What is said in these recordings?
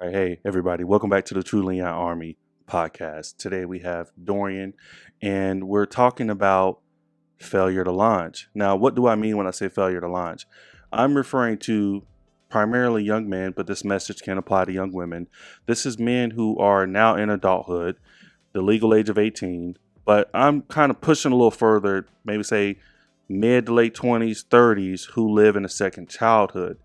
right, hey, everybody, welcome back to the True Leon Army podcast. Today we have Dorian, and we're talking about failure to launch. Now, what do I mean when I say failure to launch? I'm referring to primarily young men, but this message can apply to young women. This is men who are now in adulthood, the legal age of 18, but I'm kind of pushing a little further, maybe say mid to late 20s, 30s, who live in a second childhood.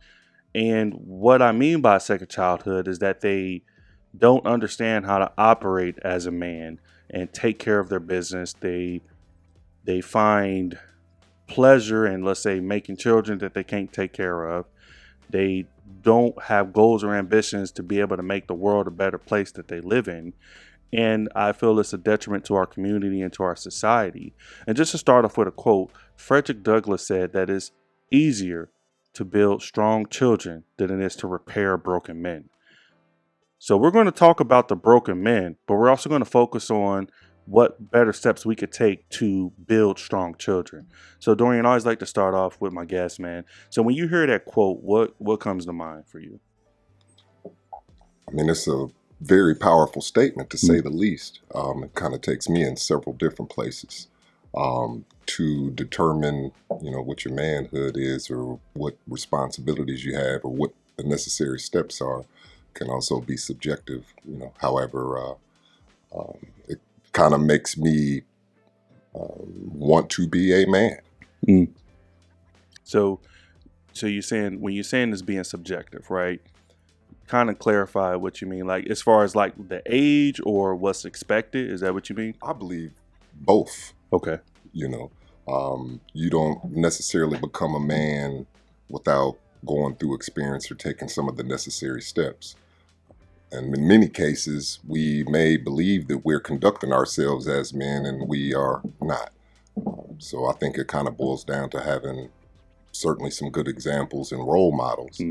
And what I mean by second childhood is that they don't understand how to operate as a man and take care of their business. They find pleasure in, let's say, making children that they can't take care of. They don't have goals or ambitions to be able to make the world a better place that they live in. And I feel it's a detriment to our community and to our society. And just to start off with a quote, Frederick Douglass said that it's easier to build strong children than it is to repair broken men. So we're going to talk about the broken men, but we're also going to focus on what better steps we could take to build strong children. So Dorian, I always like to start off with my guest, man. So when you hear that quote, what comes to mind for you? I mean, it's a very powerful statement, to say the least. It kind of takes me in several different places to determine, what your manhood is, or what responsibilities you have, or what the necessary steps are. Can also be subjective. However, it kind of makes me want to be a man. Mm. So you're saying, when you're saying this being subjective, right? Kind of clarify what you mean, like as far as like the age or what's expected. Is that what you mean? I believe both. Okay. You don't necessarily become a man without going through experience or taking some of the necessary steps. And in many cases, we may believe that we're conducting ourselves as men, and we are not. So I think it kind of boils down to having certainly some good examples and role models,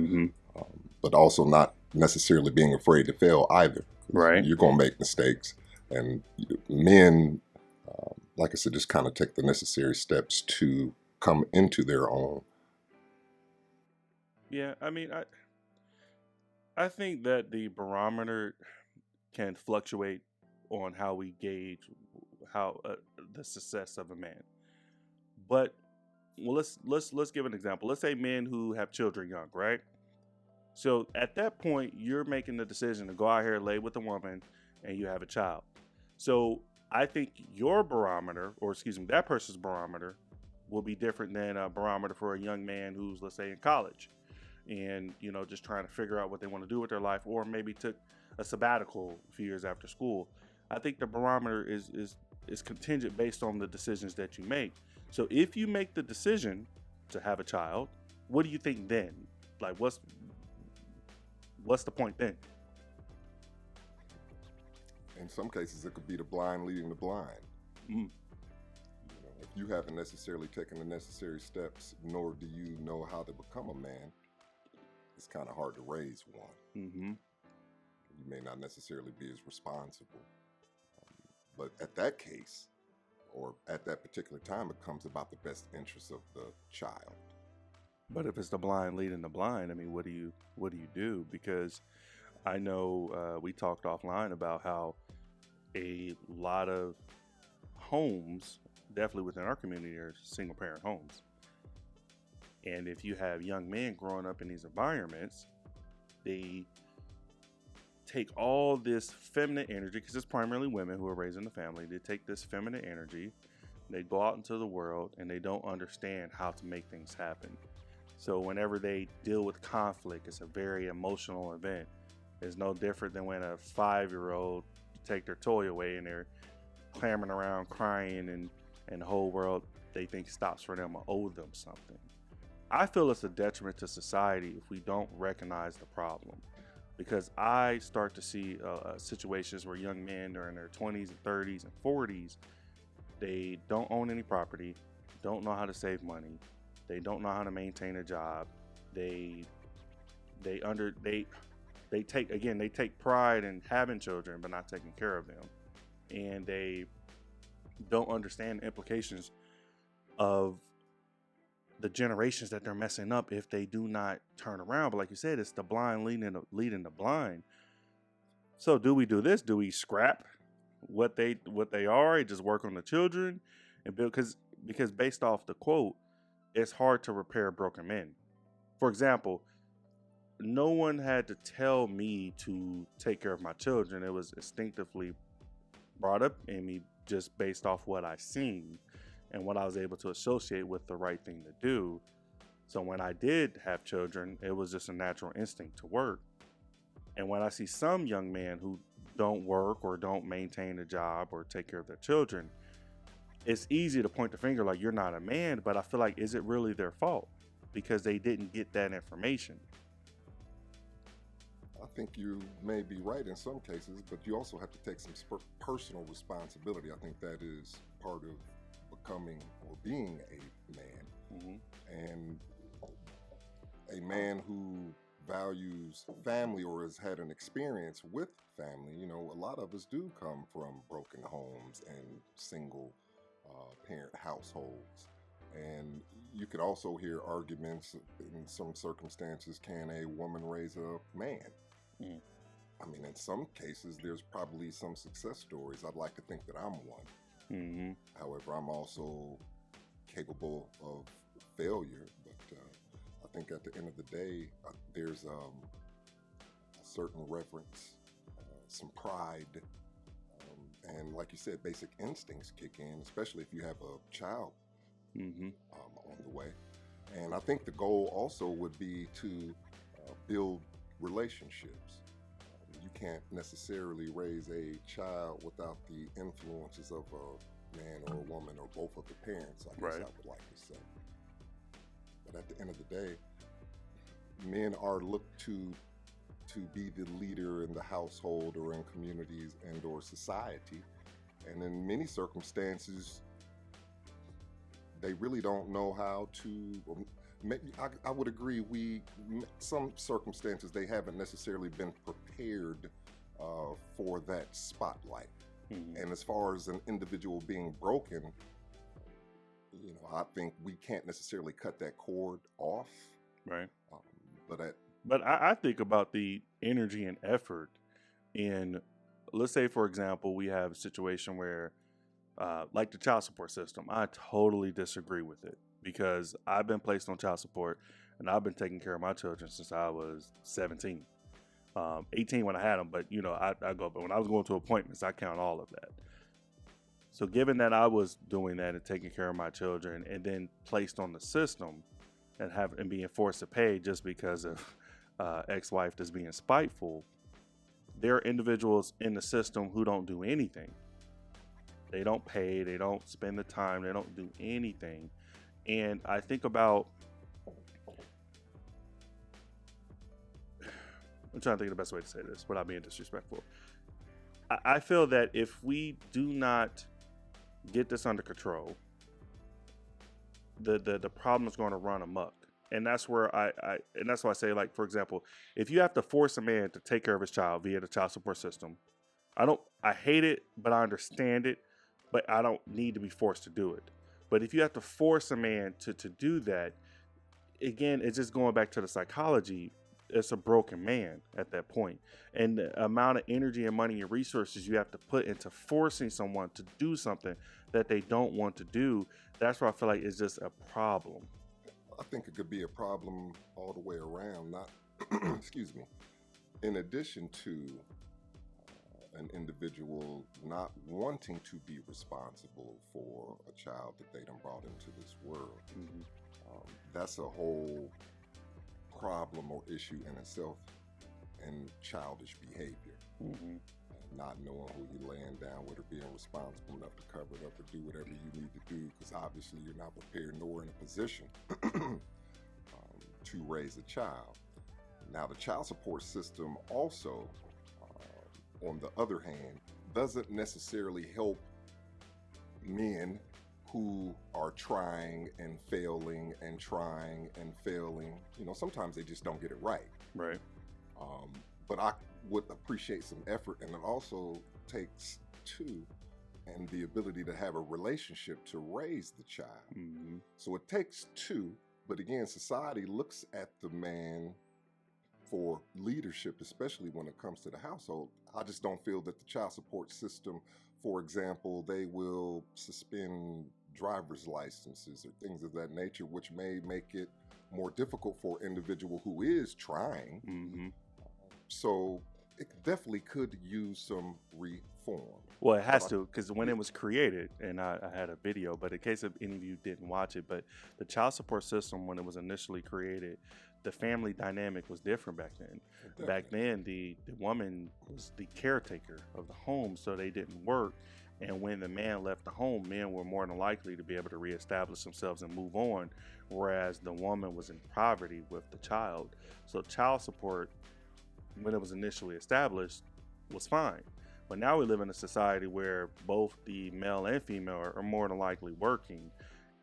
but also not necessarily being afraid to fail either. Right. You're going to make mistakes. And men, like I said, just kind of take the necessary steps to come into their own. Yeah, I mean, I think that the barometer can fluctuate on how we gauge how the success of a man. But well, let's give an example. Let's say men who have children young, right? So at that point, you're making the decision to go out here, lay with a woman, and you have a child. So I think your barometer, or excuse me, that person's barometer, will be different than a barometer for a young man who's, let's say, in college, and just trying to figure out what they want to do with their life, or maybe took a sabbatical a few years after school. I think the barometer is contingent based on the decisions that you make. So if you make the decision to have a child, what do you think then? Like, what's the point then? In some cases, it could be the blind leading the blind. If you haven't necessarily taken the necessary steps, nor do you know how to become a man, it's kind of hard to raise one. You may not necessarily be as responsible. But at that case, or at that particular time, it comes about the best interests of the child. But if it's the blind leading the blind, I mean, what do you do? Because I know we talked offline about how a lot of homes, definitely within our community, are single parent homes. And if you have young men growing up in these environments, they take all this feminine energy, because it's primarily women who are raising the family. They take this feminine energy, they go out into the world, and they don't understand how to make things happen. So whenever they deal with conflict, it's a very emotional event. It's no different than when a 5-year-old take their toy away and they're clamoring around crying, and the whole world, they think, stops for them or owe them something. I feel it's a detriment to society if we don't recognize the problem, because I start to see situations where young men are in their 20s and 30s and 40s. They don't own any property, don't know how to save money, they don't know how to maintain a job. They take pride in having children but not taking care of them, and they don't understand the implications of the generations that they're messing up if they do not turn around. But like you said, it's the blind leading the blind. So do we do this? Do we scrap what they are and just work on the children and build? Because based off the quote, it's hard to repair broken men. For example, no one had to tell me to take care of my children. It was instinctively brought up in me just based off what I seen and what I was able to associate with the right thing to do. So when I did have children, it was just a natural instinct to work. And when I see some young men who don't work or don't maintain a job or take care of their children, it's easy to point the finger like you're not a man, but I feel like, is it really their fault? Because they didn't get that information. I think you may be right in some cases, but you also have to take some personal responsibility. I think that is part of becoming or being a man. Mm-hmm. And a man who values family or has had an experience with family, you know, a lot of us do come from broken homes and single parent households. And you could also hear arguments in some circumstances, can a woman raise a man? Mm. I mean, in some cases, there's probably some success stories. I'd like to think that I'm one. Mm-hmm. However, I'm also capable of failure. But I think at the end of the day, there's a certain reverence, some pride, and like you said, basic instincts kick in, especially if you have a child Mm-hmm. on the way. And I think the goal also would be to build relationships. You can't necessarily raise a child without the influences of a man or a woman or both of the parents, I guess Right. I would like to say. But at the end of the day, men are looked to be the leader in the household or in communities and or society. And in many circumstances, they really don't know how to. I would agree. Some circumstances they haven't necessarily been prepared for that spotlight. Mm-hmm. And as far as an individual being broken, you know, I think we can't necessarily cut that cord off. Right. But I think about the energy and effort in, let's say, for example, we have a situation where, like the child support system, I totally disagree with it because I've been placed on child support and I've been taking care of my children since I was 17, 18 when I had them. But, you know, I go, but when I was going to appointments, I count all of that. So given that I was doing that and taking care of my children and then placed on the system and being forced to pay just because of ex-wife that's being spiteful, there are individuals in the system who don't do anything. They don't pay, they don't spend the time, they don't do anything. And I think about, I'm trying to think of the best way to say this without being disrespectful. I feel that if we do not get this under control, the problem is going to run amok. And that's where and that's why I say, like, for example, if you have to force a man to take care of his child via the child support system, I hate it, but I understand it, but I don't need to be forced to do it. But if you have to force a man to do that, again, it's just going back to the psychology. It's a broken man at that point. And the amount of energy and money and resources you have to put into forcing someone to do something that they don't want to do, that's where I feel like it's just a problem. I think it could be a problem all the way around. Not, excuse me. In addition to an individual not wanting to be responsible for a child that they done brought into this world, Mm-hmm. that's a whole problem or issue in itself, and childish behavior. Mm-hmm. Not knowing who you're laying down with or being responsible enough to cover it up or do whatever you need to do, because obviously you're not prepared nor in a position to raise a child. Now, the child support system also, on the other hand, doesn't necessarily help men who are trying and failing and trying and failing. You know, sometimes they just don't get it right. Right. But I would appreciate some effort, and it also takes two, and the ability to have a relationship to raise the child. Mm-hmm. So it takes two, but again, society looks at the man for leadership, especially when it comes to the household. I just don't feel that the child support system, for example, they will suspend driver's licenses or things of that nature, which may make it more difficult for an individual who is trying. Mm-hmm. So it definitely could use some reform. Well, it has to, because when it was created, and I had a video, but in case of any of you didn't watch it, but the child support system, when it was initially created, the family dynamic was different back then. Definitely. Back then, the woman was the caretaker of the home, so they didn't work. And when the man left the home, men were more than likely to be able to reestablish themselves and move on, whereas the woman was in poverty with the child. So child support, when it was initially established, was fine. But now we live in a society where both the male and female are more than likely working.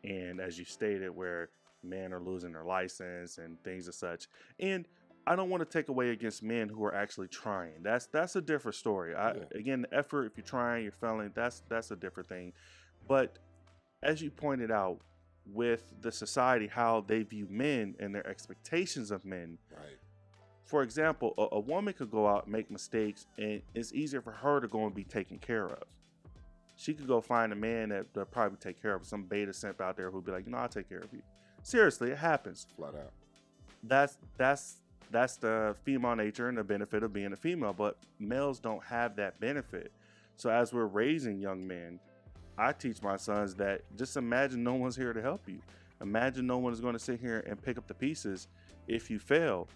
And as you stated, where men are losing their license and things as such. And I don't want to take away against men who are actually trying. That's a different story. Again, the effort, if you're trying, you're failing, that's a different thing. But as you pointed out, with the society, how they view men and their expectations of men. Right. For example, a woman could go out and make mistakes, and it's easier for her to go and be taken care of. She could go find a man that'll probably take care of her, some beta simp out there who'll be like, I'll take care of you. Seriously, it happens. Flat out. That's the female nature and the benefit of being a female, but males don't have that benefit. So as we're raising young men, I teach my sons that just imagine no one's here to help you. Imagine no one is going to sit here and pick up the pieces if you fail.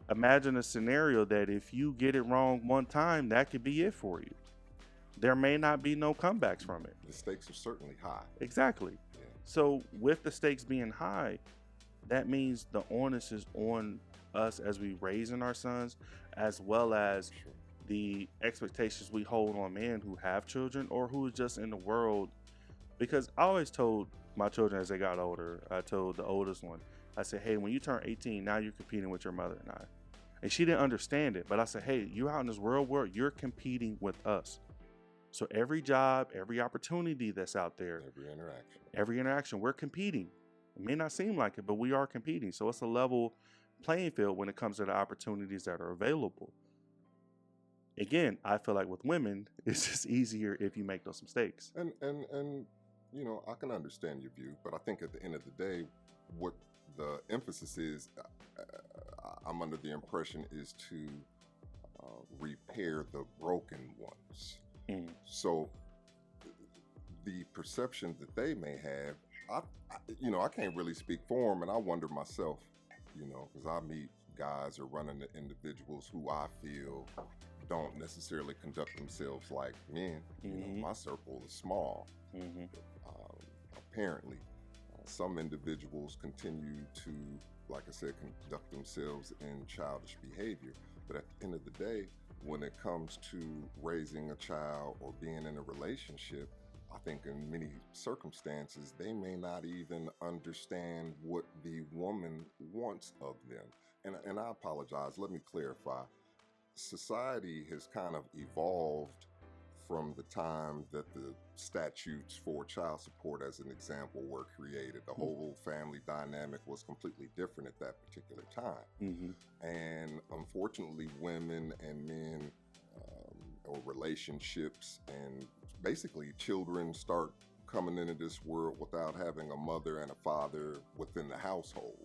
Imagine a scenario that if you get it wrong one time, that could be it for you. There may not be no comebacks from it. The stakes are certainly high. Exactly. Yeah. So with the stakes being high, that means the onus is on us as we raising our sons, as well as the expectations we hold on men who have children or who is just in the world. Because I always told my children as they got older, I told the oldest one, I said, hey, when you turn 18, now you're competing with your mother and I. And she didn't understand it, but I said, hey, you're out in this real world, you're competing with us. So every job, every opportunity that's out there, every interaction, we're competing. It may not seem like it, but we are competing. So it's a level playing field when it comes to the opportunities that are available. Again, I feel like with women, it's just easier if you make those mistakes. And I can understand your view, but I think at the end of the day, what the emphasis is, I'm under the impression, is to repair the broken ones. So the perception that they may have, I can't really speak for them, and I wonder myself, because I meet guys or run into individuals who I feel don't necessarily conduct themselves like men. My circle is small. Apparently, some individuals continue to, like I said, conduct themselves in childish behavior. But at the end of the day, when it comes to raising a child or being in a relationship, I think in many circumstances, they may not even understand what the woman wants of them. And I apologize, let me clarify. Society has kind of evolved from the time that the statutes for child support, as an example, were created. The whole family dynamic was completely different at that particular time. And unfortunately, women and men, or relationships, and basically children start coming into this world without having a mother and a father within the household.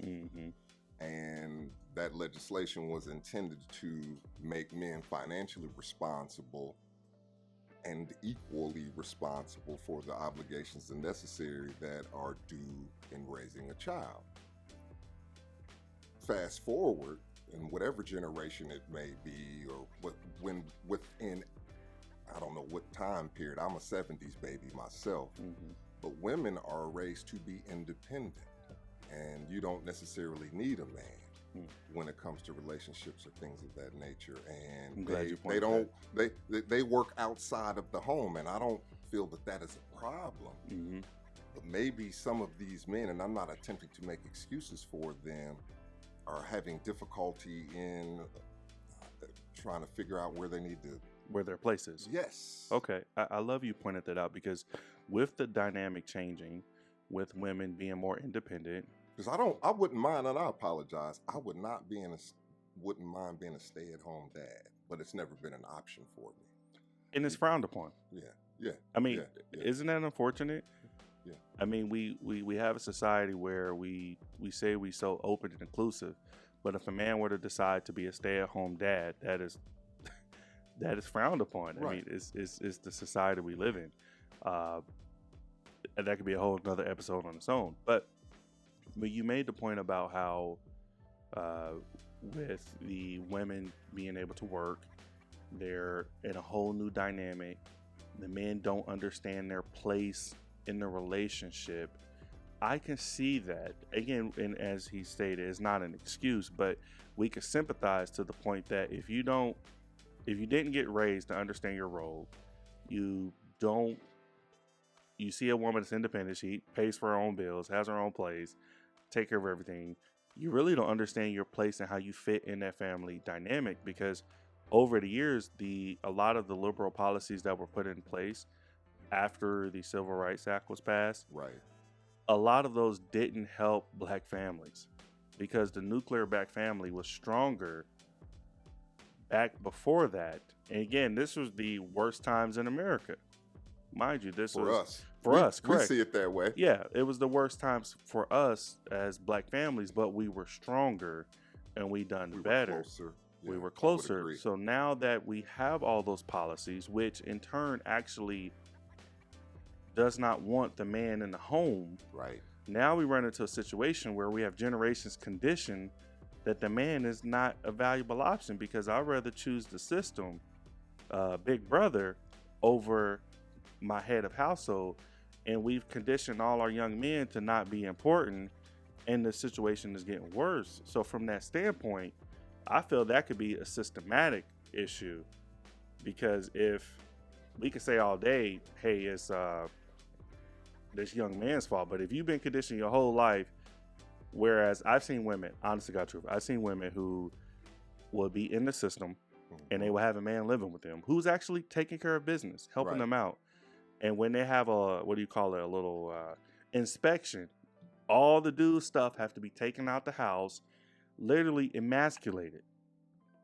And that legislation was intended to make men financially responsible and equally responsible for the obligations necessary that are due in raising a child. Fast forward, in whatever generation it may be, or when within, I don't know what time period, I'm a 70s baby myself, but women are raised to be independent, and you don't necessarily need a man when it comes to relationships or things of that nature. And they work outside of the home, and I don't feel that is a problem. But maybe some of these men, and I'm not attempting to make excuses for them, are having difficulty in trying to figure out where they need to, where their place is. Yes. Okay. I love you pointed that out, because with the dynamic changing, with women being more independent, because I wouldn't mind, and I apologize, I would not be in wouldn't mind being a stay-at-home dad, but it's never been an option for me. And it's frowned upon. Yeah, yeah. I mean, yeah. isn't that unfortunate? Yeah. I mean, we have a society where we say we so open and inclusive, but if a man were to decide to be a stay-at-home dad, that is frowned upon. Right. I mean, it's the society we live in. And that could be a whole another episode on its own. But you made the point about how with the women being able to work, they're in a whole new dynamic. The men don't understand their place in the relationship. I can see that. Again, and as he stated, it's not an excuse, but we can sympathize to the point that if you didn't get raised to understand your role, you see a woman that's independent, she pays for her own bills, has her own place, take care of everything. You really don't understand your place and how you fit in that family dynamic, because over the years, a lot of the liberal policies that were put in place after the Civil Rights Act was passed, right, a lot of those didn't help black families, because the nuclear black family was stronger back before that. And again, this was the worst times in America. Mind you, this was for us, correct. We see it that way. Yeah, it was the worst times for us as black families, but we were stronger and we done better. Were closer. Yeah, we were closer. So now that we have all those policies, which in turn actually does not want the man in the home. Right. Now we run into a situation where we have generations conditioned that the man is not a valuable option, because I'd rather choose the system, Big Brother, over my head of household. And we've conditioned all our young men to not be important, and the situation is getting worse. So from that standpoint, I feel that could be a systematic issue, because if we could say all day, hey, it's this young man's fault, but if you've been conditioned your whole life, whereas I've seen women, honestly, God truth, I've seen women who will be in the system and they will have a man living with them who's actually taking care of business, helping them out. And when they have a little inspection, all the dude stuff have to be taken out the house, literally emasculated.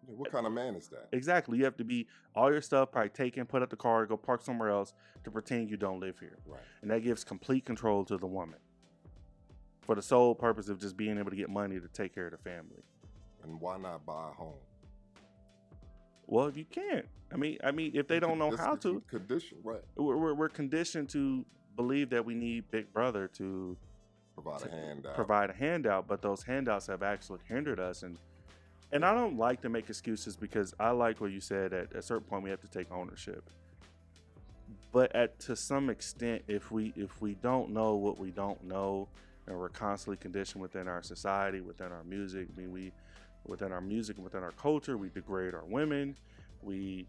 Yeah, what kind of man is that? Exactly. You have to be, all your stuff probably taken, put up the car, go park somewhere else to pretend you don't live here. Right. And that gives complete control to the woman, for the sole purpose of just being able to get money to take care of the family. And why not buy a home? Well, if you can't, I mean, if they don't know how to, condition, right? We're conditioned to believe that we need Big Brother to provide a handout, but those handouts have actually hindered us. And I don't like to make excuses, because I like what you said. At a certain point, we have to take ownership. But to some extent, if we don't know what we don't know, and we're constantly conditioned within our society, within our music, within our music and within our culture, we degrade our women. We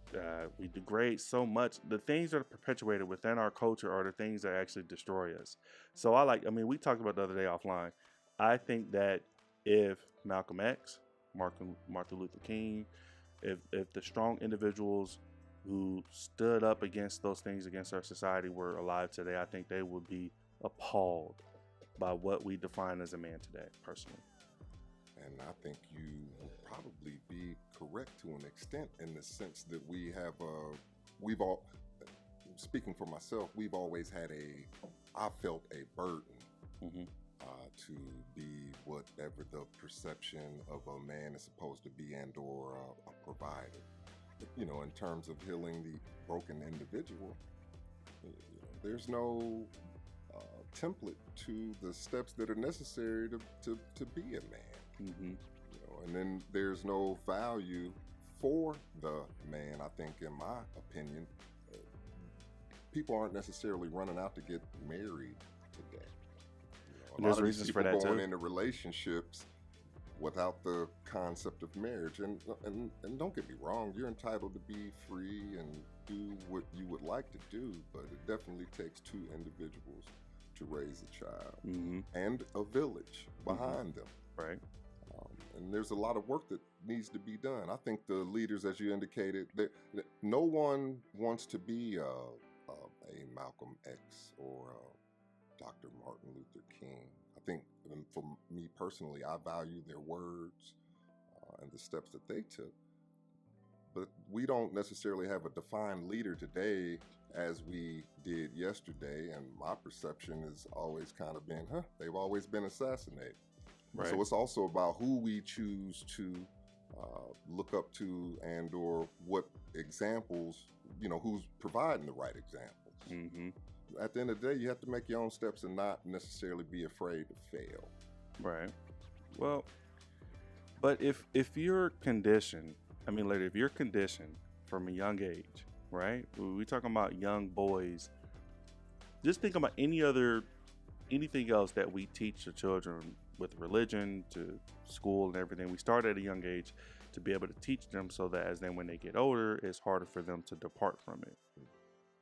degrade so much. The things that are perpetuated within our culture are the things that actually destroy us. So we talked about the other day offline. I think that if Malcolm X, Martin Luther King, if the strong individuals who stood up against those things against our society were alive today, I think they would be appalled by what we define as a man today, personally. And I think you will probably be correct to an extent, in the sense that speaking for myself, we've always had I felt a burden to be whatever the perception of a man is supposed to be, and or a provider. In terms of healing the broken individual, there's no template to the steps that are necessary to be a man. And then there's no value for the man. I think, in my opinion, people aren't necessarily running out to get married today. There's reasons for that too. Going into relationships without the concept of marriage, and don't get me wrong, you're entitled to be free and do what you would like to do, but it definitely takes two individuals to raise a child, and a village behind them. Right. And there's a lot of work that needs to be done. I think the leaders, as you indicated, that no one wants to be a Malcolm X or Dr. Martin Luther King. I think, for me personally, I value their words, and the steps that they took. But we don't necessarily have a defined leader today as we did yesterday. And my perception has always kind of been, they've always been assassinated. Right. So it's also about who we choose to look up to, and or what examples, who's providing the right examples. Mm-hmm. At the end of the day, you have to make your own steps and not necessarily be afraid to fail. Right. Well, but if you're conditioned, if you're conditioned from a young age, right? We're talking about young boys. Just think about anything else that we teach the children with religion to school and everything. We start at a young age to be able to teach them so that when they get older, it's harder for them to depart from it.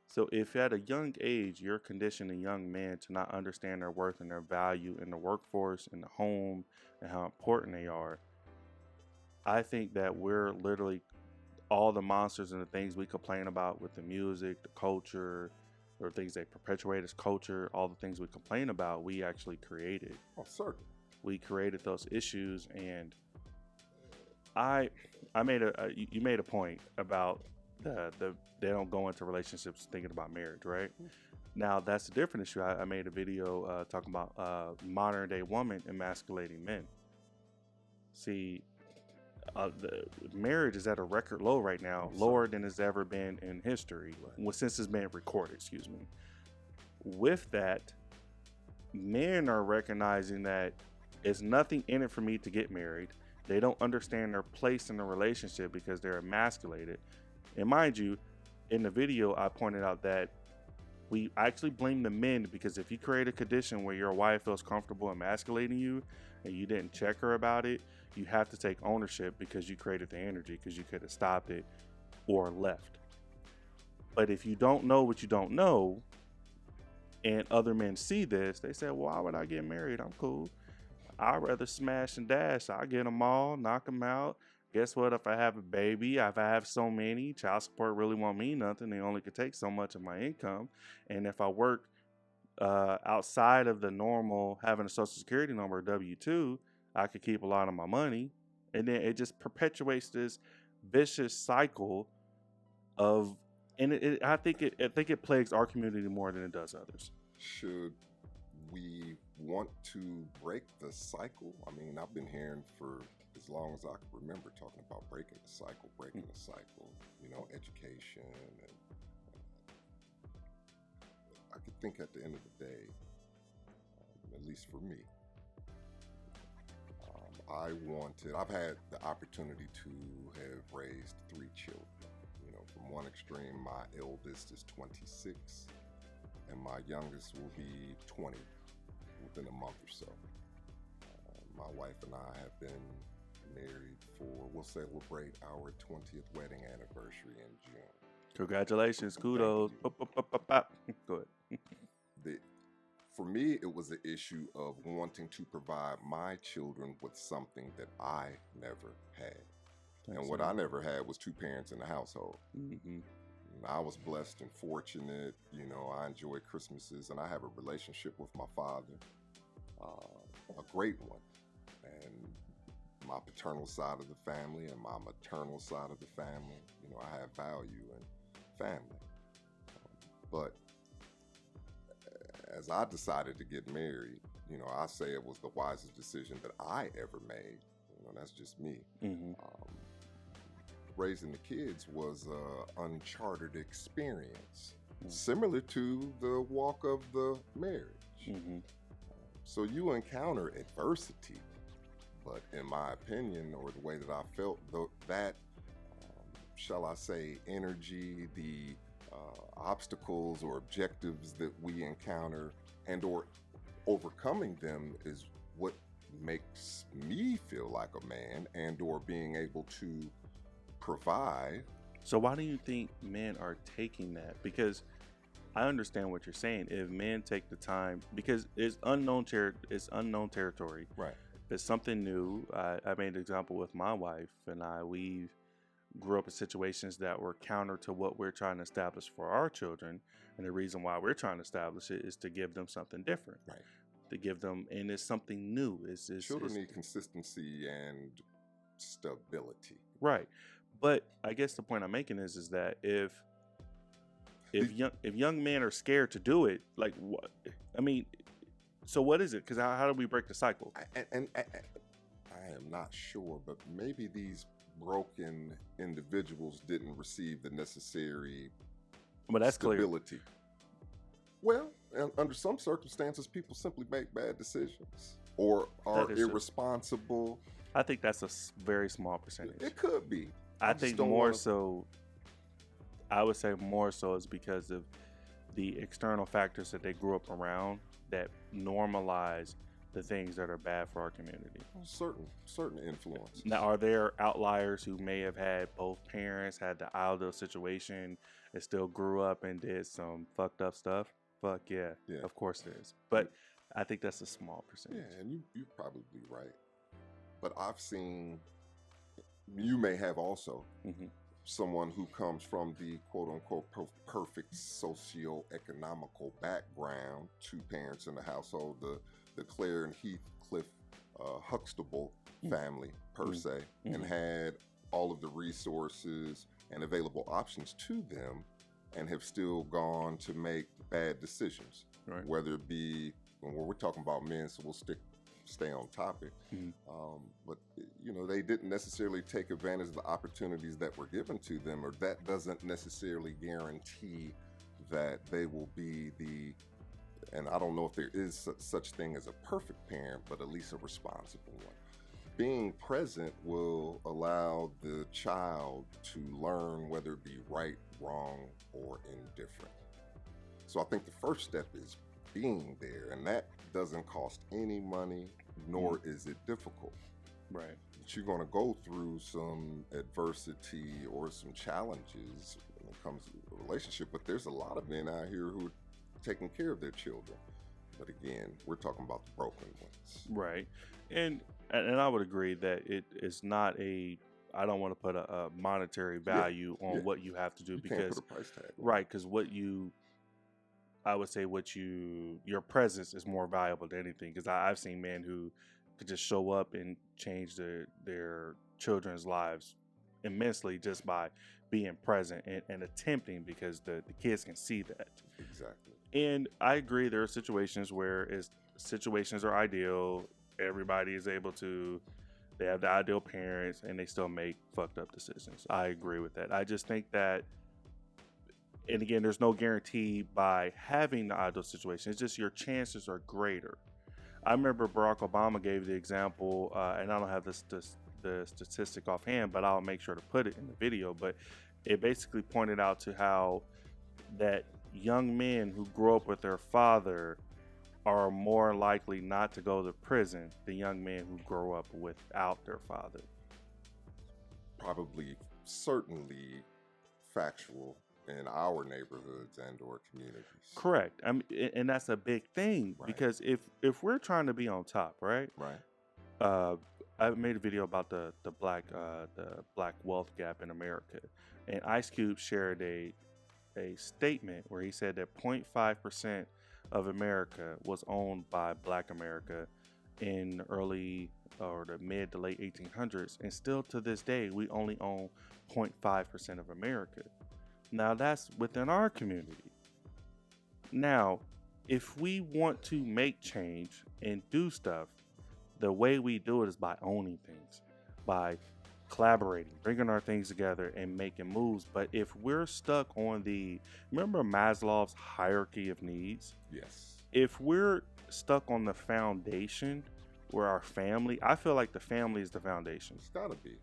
So if at a young age, you're conditioning young men to not understand their worth and their value in the workforce, in the home, and how important they are, I think that we're literally all the monsters and the things we complain about with the music, the culture, or things they perpetuate as culture, all the things we complain about, we actually created. Oh, certainly. We created those issues, and you made a point about they don't go into relationships thinking about marriage, right? Now that's a different issue. I made a video talking about modern day woman emasculating men. See, the marriage is at a record low right now, lower than it's ever been in history, since it's been recorded. Excuse me. With that, men are recognizing that it's nothing in it for me to get married. They don't understand their place in the relationship because they're emasculated. And mind you, in the video, I pointed out that we actually blame the men, because if you create a condition where your wife feels comfortable emasculating you and you didn't check her about it, you have to take ownership because you created the energy, because you could have stopped it or left. But if you don't know what you don't know, and other men see this, they say, well, why would I get married? I'm cool. I'd rather smash and dash. I'll get them all, knock them out. Guess what? If I have a baby, if I have so many, child support really won't mean nothing. They only could take so much of my income. And if I work outside of the normal, having a social security number, W-2, I could keep a lot of my money. And then it just perpetuates this vicious cycle of, and I think it plagues our community more than it does others. Should we want to break the cycle? I've been hearing for as long as I can remember talking about breaking the cycle, education. And I could think at the end of the day, at least for me, I've had the opportunity to have raised 3 children. From one extreme, my eldest is 26 and my youngest will be 20 within a month or so. My wife and I have been married we'll celebrate our 20th wedding anniversary in June. Congratulations, kudos. Go ahead. For me, it was the issue of wanting to provide my children with something that I never had. And what I never had was 2 parents in the household. Mm-hmm. I was blessed and fortunate. I enjoy Christmases, and I have a relationship with my father, a great one. And my paternal side of the family and my maternal side of the family, I have value in family. But as I decided to get married, I say it was the wisest decision that I ever made. That's just me. Mm-hmm. Raising the kids was an uncharted experience, similar to the walk of the marriage. Mm-hmm. So you encounter adversity, but in my opinion, or the way that I felt, shall I say, energy, the obstacles or objectives that we encounter and or overcoming them is what makes me feel like a man, and or being able to provide. So why do you think men are taking that? Because I understand what you're saying. If men take the time, because it's unknown territory. Right. If it's something new, I made an example with my wife and I. We grew up in situations that were counter to what we're trying to establish for our children, and the reason why we're trying to establish it is to give them something different. Right. To give them, and it's something new. Children need consistency and stability. Right. But I guess the point I'm making is that if young men are scared to do it, like what? I mean, so what is it? Because how do we break the cycle? I am not sure, but maybe these broken individuals didn't receive the necessary But that's clear. stability. Well, under some circumstances, people simply make bad decisions or are That is true. irresponsible. I think that's a very small percentage. It could be. I just think don't more wanna- so. I would say more so is because of the external factors that they grew up around that normalize the things that are bad for our community. certain influences. Now, are there outliers who may have had both parents, had the ideal situation, and still grew up and did some fucked up stuff? Fuck yeah, Yeah. of course there is. But I think that's a small percentage. Yeah, and you're probably right. But I've seen, you may have also, Mhm. someone who comes from the quote unquote perfect socio-economical background, two parents in the household, the Claire and Heathcliff Huxtable family per se, and had all of the resources and available options to them, and have still gone to make bad decisions. Right. Whether it be, when we're talking about men, so we'll stay on topic. But they didn't necessarily take advantage of the opportunities that were given to them, or that doesn't necessarily guarantee that they will be and I don't know if there is such thing as a perfect parent, but at least a responsible one. Being present will allow the child to learn whether it be right, wrong, or indifferent. So I think the first step is being there, and that doesn't cost any money, nor is it difficult. Right. But you're going to go through some adversity or some challenges when it comes to a relationship, but there's a lot of men out here who are taking care of their children. But again, we're talking about the broken ones. Right. And I would agree that it is not I don't want to put a monetary value on what you have to do, because can't put a price tag on it. Right, because I would say your presence is more valuable than anything, because I've seen men who could just show up and change their children's lives immensely just by being present and attempting, because the kids can see that. Exactly. And I agree, there are situations where situations are ideal. Everybody is able to, they have the ideal parents, and they still make fucked up decisions. I agree with that. I just think that, and again, there's no guarantee by having the ideal situation. It's just your chances are greater. I remember Barack Obama gave the example, and I don't have the statistic offhand, but I'll make sure to put it in the video. But it basically pointed out to how that young men who grow up with their father are more likely not to go to prison than young men who grow up without their father. Certainly factual in our neighborhoods and or communities. Correct. I mean, and that's a big thing, Right. because if we're trying to be on top, right? Right. I made a video about the black wealth gap in America, and Ice Cube shared a statement where he said that 0.5% of America was owned by Black America in early or the mid to late 1800s, and still to this day we only own 0.5% of America. Now that's within our community. Now, if we want to make change and do stuff, the way we do it is by owning things, by collaborating, bringing our things together and making moves. But if we're stuck on remember Maslow's hierarchy of needs? Yes. If we're stuck on the foundation where our family, I feel like the family is the foundation. It's gotta be.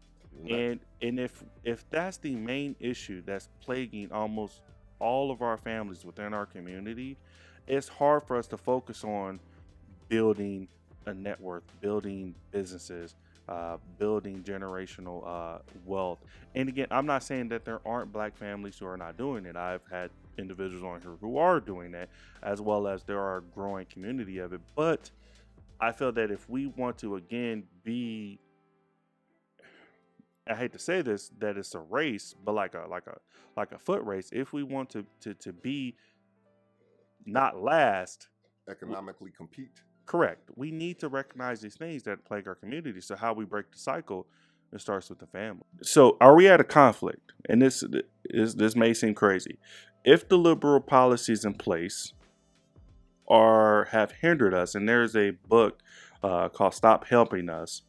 And if that's the main issue that's plaguing almost all of our families within our community, it's hard for us to focus on building a net worth, building businesses, building generational wealth. And again, I'm not saying that there aren't Black families who are not doing it. I've had individuals on here who are doing that, as well as there are a growing community of it. But I feel that if we want to again be, I hate to say this, that it's a race, but like a foot race. If we want to be not last, Economically compete. correct, we need to recognize these things that plague our community. So how we break the cycle, It starts with the family. So, are we at a conflict? And this may seem crazy. If the liberal policies in place have hindered us, and there's a book called "Stop Helping Us,"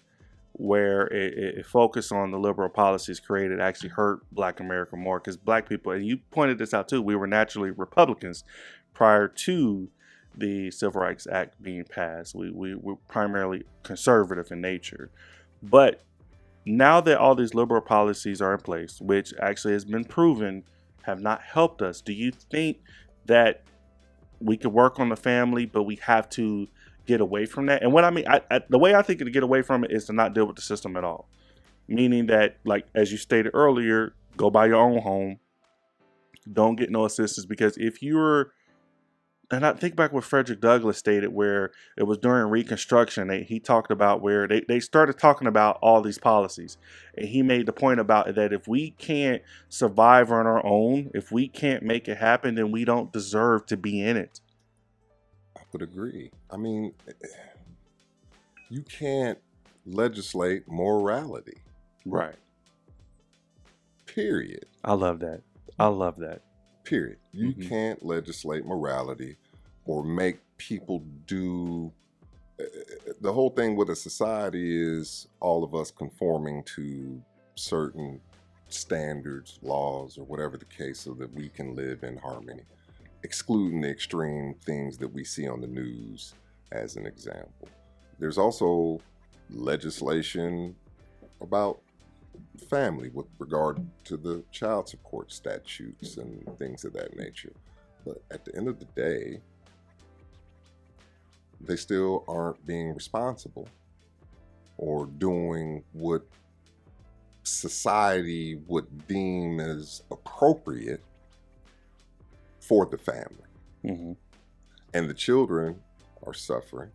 where it focused on the liberal policies created actually hurt Black America more, because Black people, and you pointed this out too, we were naturally Republicans prior to the Civil Rights Act being passed. We were primarily conservative in nature. But now that all these liberal policies are in place, which actually has been proven have not helped us, do you think that we could work on the family, but we have to get away from that? And what I mean, the way I think to get away from it is to not deal with the system at all. Meaning that, like, as you stated earlier, go buy your own home. Don't get no assistance, because if you're, and I think back what Frederick Douglass stated, where it was during Reconstruction, he talked about where they started talking about all these policies. And he made the point about that if we can't survive on our own, if we can't make it happen, then we don't deserve to be in it. I would agree. I mean, you can't legislate morality. Right. Period. I love that. I love that. Period. You can't legislate morality or make people do. The whole thing with a society is all of us conforming to certain standards, laws, or whatever the case, so that we can live in harmony, excluding the extreme things that we see on the news as an example. There's also legislation about family with regard to the child support statutes and things of that nature. But at the end of the day, they still aren't being responsible or doing what society would deem as appropriate for the family. Mm-hmm. And the children are suffering.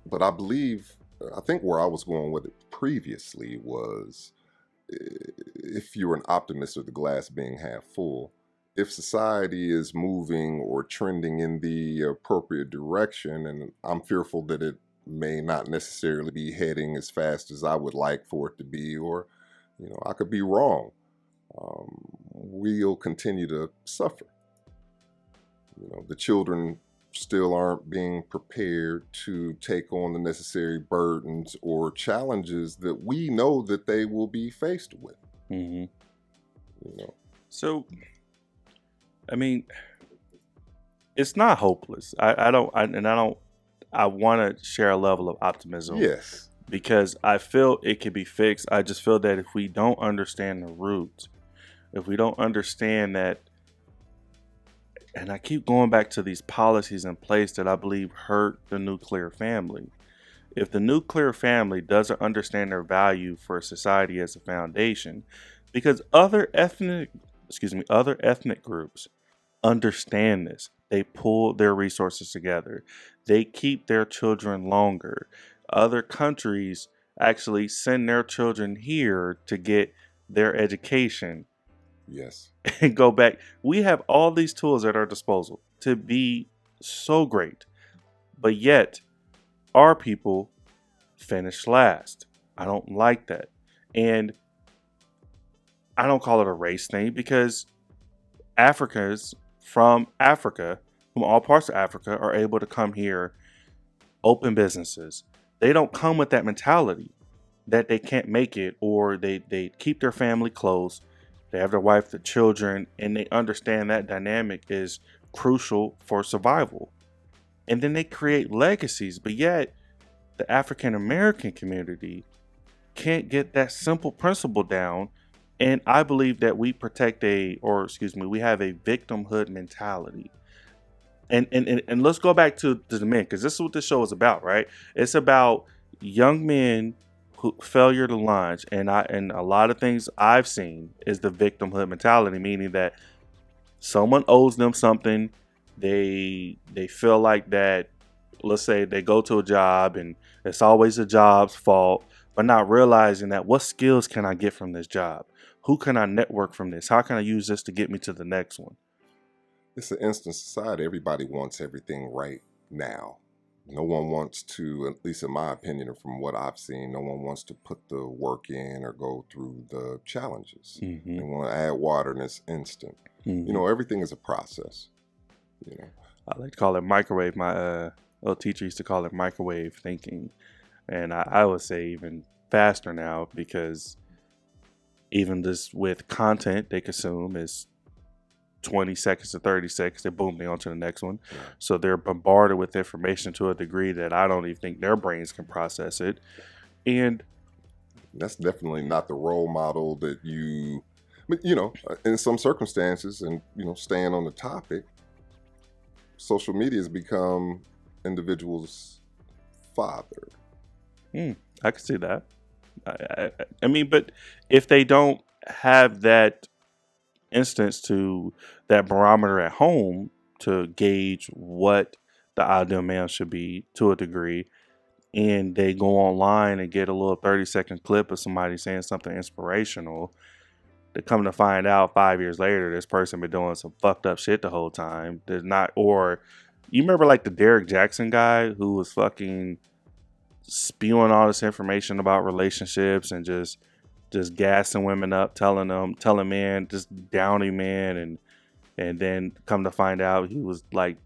But I think where I was going with it previously was, if you're an optimist of the glass being half full, if society is moving or trending in the appropriate direction, and I'm fearful that it may not necessarily be heading as fast as I would like for it to be, or, I could be wrong, we'll continue to suffer. The children still aren't being prepared to take on the necessary burdens or challenges that we know that they will be faced with. Mm-hmm. So, I mean, it's not hopeless. I want to share a level of optimism. Yes. Because I feel it can be fixed. I just feel that if we don't understand the roots, if we don't understand that, and I keep going back to these policies in place that I believe hurt the nuclear family. If the nuclear family doesn't understand their value for society as a foundation, because other ethnic groups understand this. They pull their resources together. They keep their children longer. Other countries actually send their children here to get their education. Yes. And go back. We have all these tools at our disposal to be so great. But yet, our people finish last. I don't like that. And I don't call it a race thing, because Africans from all parts of Africa, are able to come here, open businesses. They don't come with that mentality that they can't make it, or they keep their family close. They have their wife, their children, and they understand that dynamic is crucial for survival. And then they create legacies. But yet, the African American community can't get that simple principle down. And I believe that we have a victimhood mentality. And let's go back to the men, because this is what this show is about, right? It's about young men who failure to launch, and a lot of things I've seen is the victimhood mentality, meaning that someone owes them something. They feel like that. Let's say they go to a job and it's always the job's fault, but not realizing that what skills can I get from this job? Who can I network from this? How can I use this to get me to the next one? It's an instant society. Everybody wants everything right now. no one wants to, at least in my opinion, or from what I've seen, no one wants to put the work in or go through the challenges. Mm-hmm. They want to add water and it's instant. Mm-hmm. You know, everything is a process. You know, I like to call it microwave. My old teacher used to call it microwave thinking. And I would say even faster now, because even just with content they consume is 20 seconds to 30 seconds, they boom, they on to the next one. Yeah. So they're bombarded with information to a degree that I don't even think their brains can process it. And that's definitely not the role model that but you know, in some circumstances, and you know, staying on the topic, social media has become individuals' father. I can see that. I mean, but if they don't have that instance to that barometer at home to gauge what the ideal man should be to a degree, and they go online and get a little 30-second clip of somebody saying something inspirational, to come to find out 5 years later this person been doing some fucked up shit the whole time. There's not, or you remember like the Derek Jackson guy who was fucking spewing all this information about relationships and just gassing women up, telling men, just downing men, and then come to find out he was like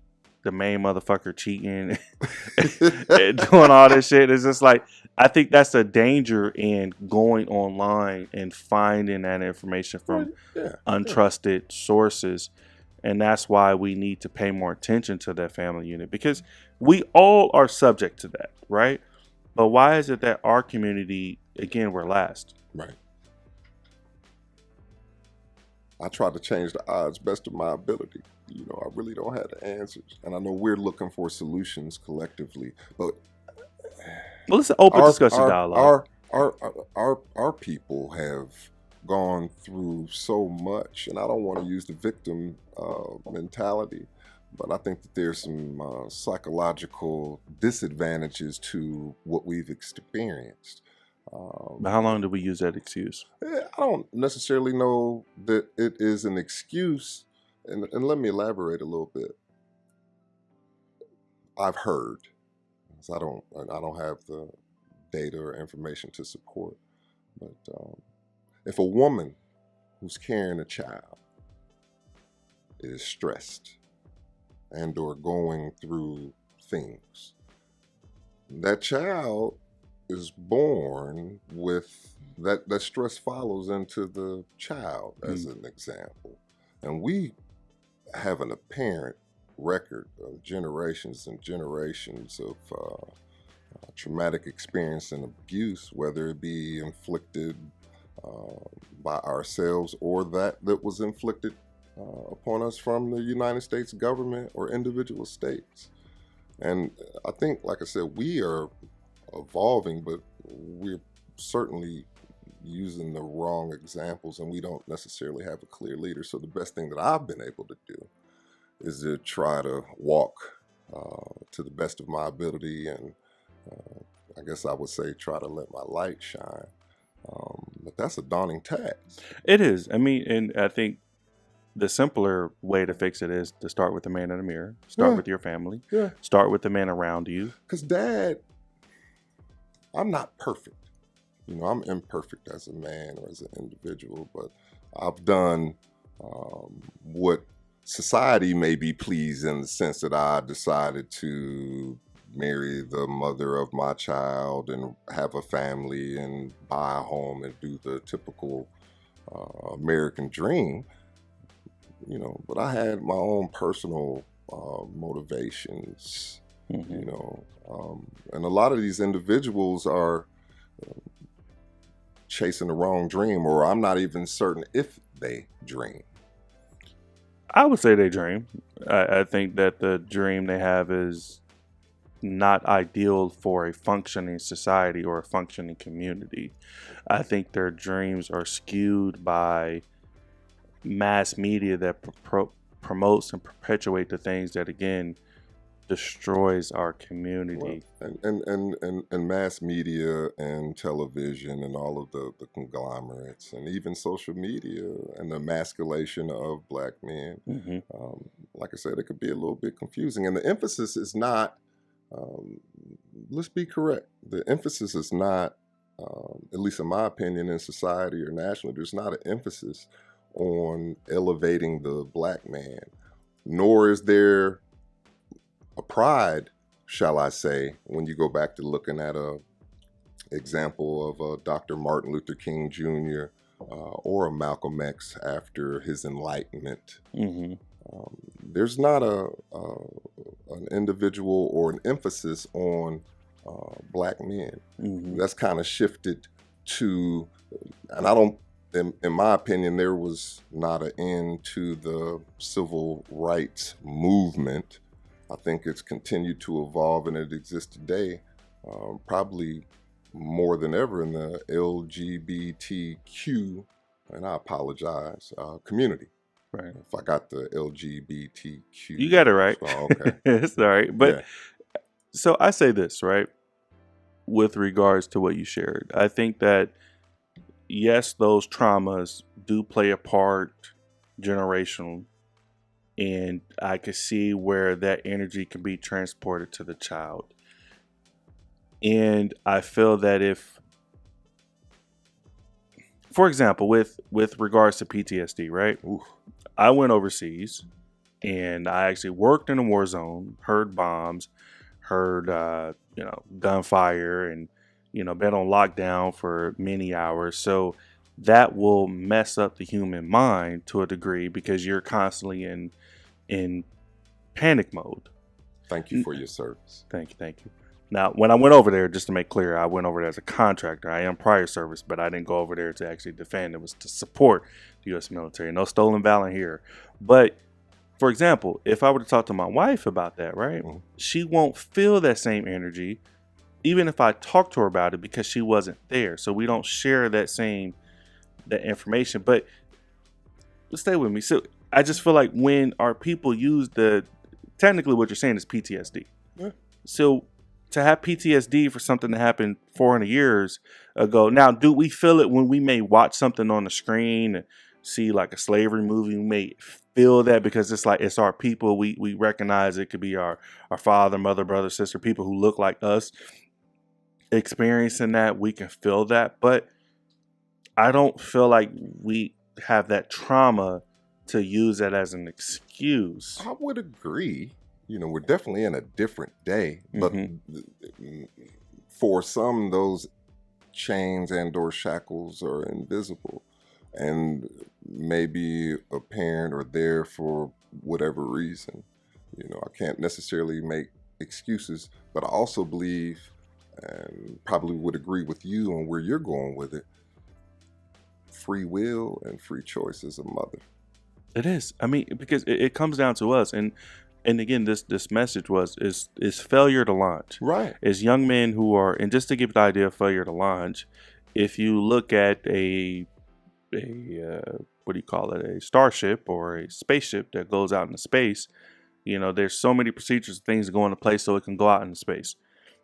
the main motherfucker cheating and doing all this shit. It's just like, I think that's a danger in going online and finding that information from untrusted sources. And that's why we need to pay more attention to that family unit, because we all are subject to that, right? But why is it that our community, again, we're last? Right. I try to change the odds best of my ability. You know, I really don't have the answers, and I know we're looking for solutions collectively. But well, it's an open discussion dialogue. Our people have gone through so much, and I don't want to use the victim mentality, but I think that there's some psychological disadvantages to what we've experienced. But how long did we use that excuse? I don't necessarily know that it is an excuse, and let me elaborate a little bit. I've heard, because I don't have the data or information to support, but if a woman who's carrying a child is stressed and or going through things, that child is born with that stress follows into the child, as an example. And we have an apparent record of generations and generations of traumatic experience and abuse, whether it be inflicted by ourselves or that was inflicted upon us from the United States government or individual states. And I think, like I said, we are evolving, but we're certainly using the wrong examples, and we don't necessarily have a clear leader. So the best thing that I've been able to do is to try to walk to the best of my ability, and I guess I would say try to let my light shine. But that's a daunting task. It is. I mean, and I think the simpler way to fix it is to start with the man in the mirror. Start with your family. Yeah. Start with the men around you. Because Dad, I'm not perfect. You know, I'm imperfect as a man or as an individual, but I've done what society may be pleased in the sense that I decided to marry the mother of my child and have a family and buy a home and do the typical American dream. You know, but I had my own personal motivations, you know, and a lot of these individuals are chasing the wrong dream, or I'm not even certain if they dream. I would say they dream. I think that the dream they have is not ideal for a functioning society or a functioning community. I think their dreams are skewed by mass media that promotes and perpetuate the things that, again, destroys our community. Well, and mass media and television and all of the conglomerates and even social media and the emasculation of Black men. Like I said, it could be a little bit confusing. And the emphasis is not um, let's be correct. The emphasis is not, at least in my opinion, in society or nationally, there's not an emphasis on elevating the black man, nor is there a pride, shall I say, when you go back to looking at a example of Dr. Martin Luther King Jr. Or a Malcolm X after his enlightenment. Mm-hmm. There's not an individual or an emphasis on black men. Mm-hmm. That's kind of shifted to, and I don't, in my opinion, there was not an end to the civil rights movement. I think it's continued to evolve, and it exists today, probably more than ever in the LGBTQ, and I apologize, community. Right. If I got the LGBTQ, You got it right. Oh, okay. It's all right. But Yeah. so I say this, right? With regards to what you shared, I think that yes, those traumas do play a part generational, and I could see where that energy can be transported to the child. And I feel that if, for example, with regards to PTSD, right? Oof. I went overseas and I actually worked in a war zone, heard bombs, heard gunfire, and been on lockdown for many hours. So that will mess up the human mind to a degree because you're constantly in panic mode. Thank you for your service. Thank you. Now, when I went over there, just to make clear, I went over there as a contractor. I am prior service, but I didn't go over there to actually defend. It was to support the U.S. military. No stolen valor here. But, for example, if I were to talk to my wife about that, right, Mhm. she won't feel that same energy, even if I talk to her about it, because she wasn't there. So we don't share that information. But stay with me. So I just feel like when our people use technically what you're saying is PTSD. Yeah. So to have PTSD for something that happened 400 years ago. Now, do we feel it when we may watch something on the screen and see like a slavery movie? We may feel that because it's like, it's our people. We recognize it could be our father, mother, brother, sister, people who look like us experiencing that. We can feel that. But I don't feel like we have that trauma to use that as an excuse. I would agree. We're definitely in a different day, but for some, those chains and or shackles are invisible and maybe apparent or there for whatever reason. I can't necessarily make excuses, but I also believe and probably would agree with you on where you're going with it. Free will and free choice as a mother. It is. I mean, because it comes down to us. And again, this message is failure to launch. Right. Is young men who are, and just to give you the idea of failure to launch, if you look at a what do you call it, a starship or a spaceship that goes out into space, there's so many procedures and things that go into place so it can go out into space.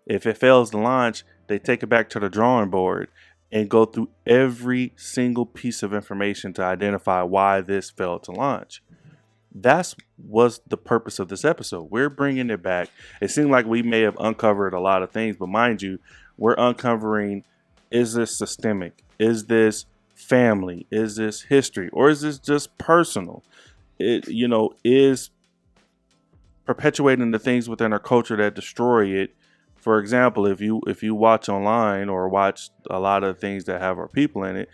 If it fails to launch, they take it back to the drawing board and go through every single piece of information to identify why this failed to launch. That was the purpose of this episode. We're bringing it back. It seemed like we may have uncovered a lot of things, but mind you, we're uncovering, is this systemic? Is this family? Is this history? Or is this just personal? It, is perpetuating the things within our culture that destroy it. For example, if you watch online or watch a lot of things that have our people in it,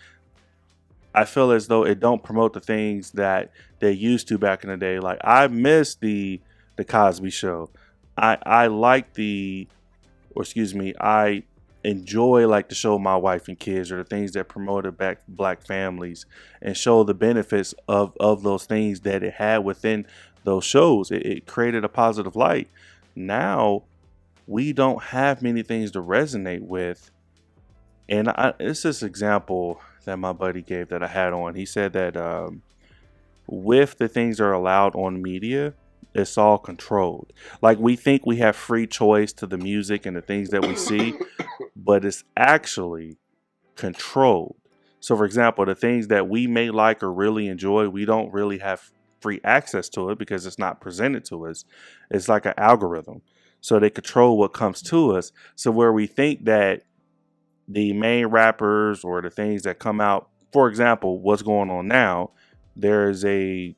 I feel as though it don't promote the things that they used to back in the day. Like, I miss the Cosby Show. I enjoy like the show My Wife and Kids, or the things that promoted black families and show the benefits of those things that it had within those shows. It created a positive light. Now we don't have many things to resonate with. And it's this example that my buddy gave that I had on. He said that with the things that are allowed on media, it's all controlled. Like, we think we have free choice to the music and the things that we see, but it's actually controlled. So, for example, the things that we may like or really enjoy, we don't really have free access to it because it's not presented to us. It's like an algorithm. So they control what comes to us. So where we think that the main rappers or the things that come out, for example, what's going on now, there's a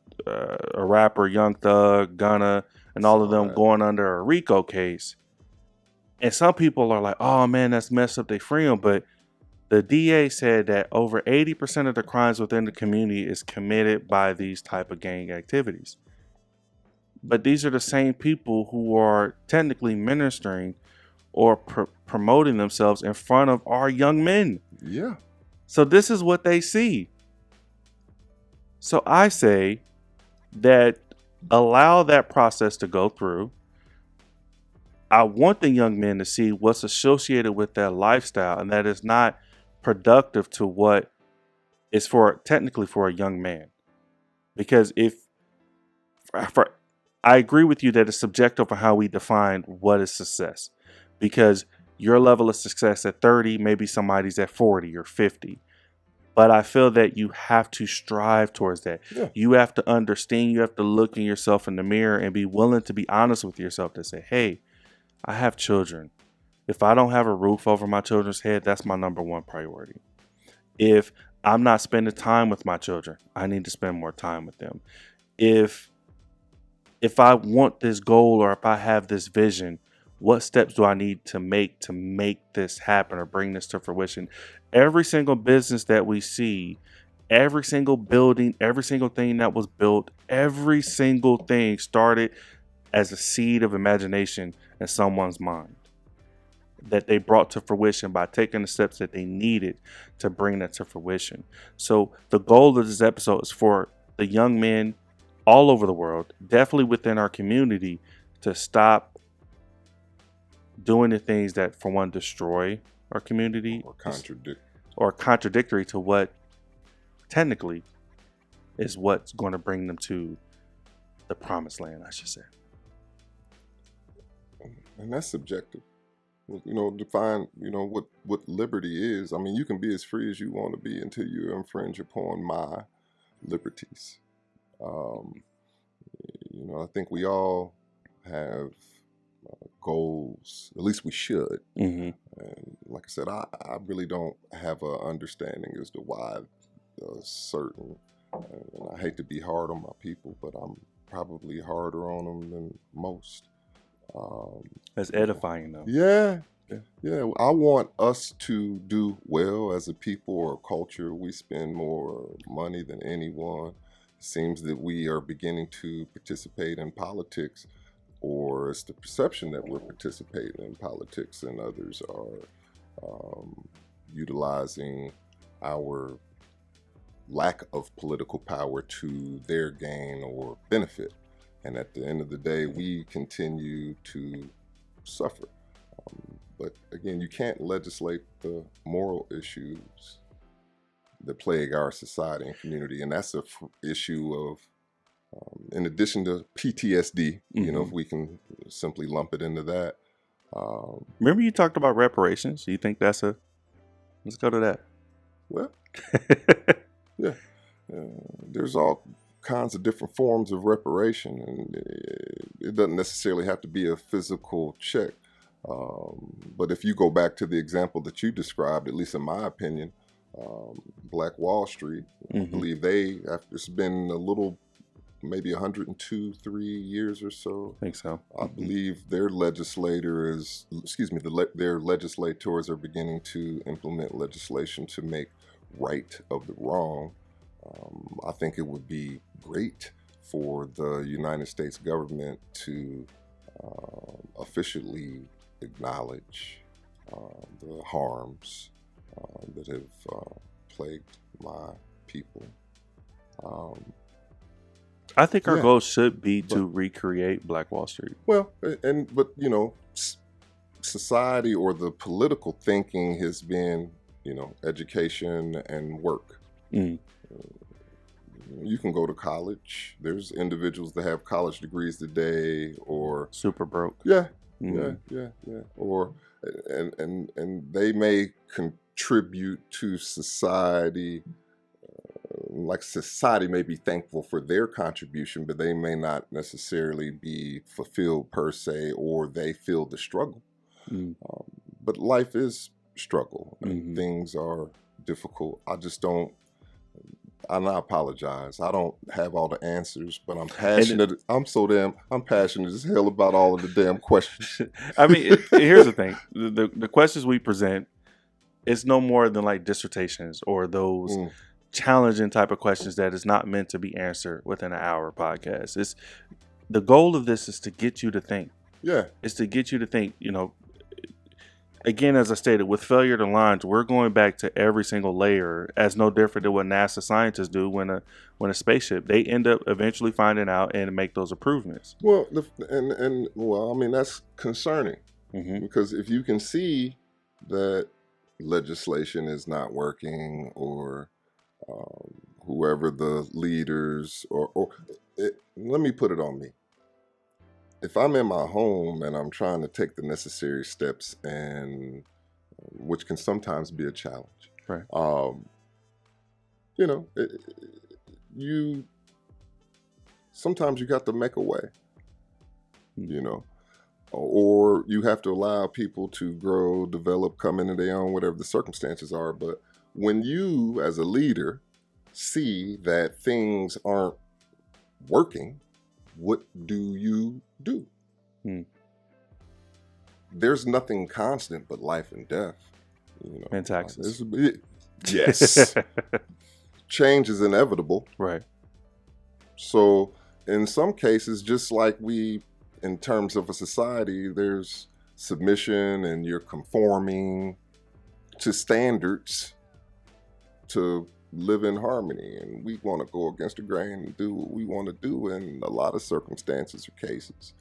rapper, Young Thug, Gunna, and all of Saw them that. going under a RICO case. And some people are like, oh man, that's messed up, they free them. But the DA said that over 80% of the crimes within the community is committed by these type of gang activities. But these are the same people who are technically ministering or promoting themselves in front of our young men. Yeah. So this is what they see. So I say that allow that process to go through. I want the young men to see what's associated with that lifestyle and that is not productive to what is for technically for a young man. Because I agree with you that it's subjective for how we define what is success. Because your level of success at 30, maybe somebody's at 40 or 50. But I feel that you have to strive towards that. Yeah. You have to understand, you have to look in yourself in the mirror and be willing to be honest with yourself to say, hey, I have children. If I don't have a roof over my children's head, that's my number one priority. If I'm not spending time with my children, I need to spend more time with them. If I want this goal or if I have this vision, what steps do I need to make this happen or bring this to fruition? Every single business that we see, every single building, every single thing that was built, every single thing started as a seed of imagination in someone's mind that they brought to fruition by taking the steps that they needed to bring that to fruition. So the goal of this episode is for the young men all over the world, definitely within our community, to stop doing the things that, for one, destroy our community or contradictory to what technically is what's going to bring them to the promised land, I should say. And that's subjective. Define, what liberty is. I mean, you can be as free as you want to be until you infringe upon my liberties. I think we all have goals. At least we should. Mm-hmm. And like I said, I really don't have an understanding as to why certain. And I hate to be hard on my people, but I'm probably harder on them than most. That's edifying, though. Yeah. I want us to do well as a people or a culture. We spend more money than anyone. It seems that we are beginning to participate in politics, or it's the perception that we're participating in politics, and others are utilizing our lack of political power to their gain or benefit. And at the end of the day, we continue to suffer. But again, you can't legislate the moral issues that plague our society and community. And that's a issue of, in addition to PTSD, Mm-hmm. If we can simply lump it into that. Remember you talked about reparations? You think let's go to that. Well, yeah. There's all kinds of different forms of reparation, and it doesn't necessarily have to be a physical check. But if you go back to the example that you described, at least in my opinion, Black Wall Street, Mm-hmm. I believe it's been a little, maybe 102-3 years or so. I think so. I believe their legislators are beginning to implement legislation to make right of the wrong. I think it would be great for the United States government to officially acknowledge the harms that have plagued my people. I think our goal should be to recreate Black Wall Street. Well, but society or the political thinking has been, education and work. Mm. You can go to college. There's individuals that have college degrees today, or super broke. Yeah. Or and they may contribute to society like society may be thankful for their contribution, but they may not necessarily be fulfilled per se, or they feel the struggle. Mm. But life is struggle, and Mhm. things are difficult. And I apologize. I don't have all the answers, but I'm passionate. I'm passionate as hell about all of the damn questions. I mean, here's the thing: the questions we present, it's no more than like dissertations or those Mm, challenging type of questions that is not meant to be answered within an hour podcast. It's the goal of this is to get you to think. yeah. It's to get you to think. Again, as I stated, with failure to launch, we're going back to every single layer, as no different than what NASA scientists do when a spaceship, they end up eventually finding out and make those improvements. Well, I mean, that's concerning, Mm-hmm. because if you can see that legislation is not working, or whoever the leaders, let me put it on me. If I'm in my home and I'm trying to take the necessary steps, and which can sometimes be a challenge, Right. you know, you sometimes you got to make a way, you know, or you have to allow people to grow, develop, come into their own, whatever the circumstances are. But when you, as a leader, see that things aren't working, what do you do? There's nothing constant but life and death. And taxes. Yes. Change is inevitable. Right. So in some cases, just like in terms of a society, there's submission, and you're conforming to standards to live in harmony. And we want to go against the grain and do what we want to do in a lot of circumstances or cases.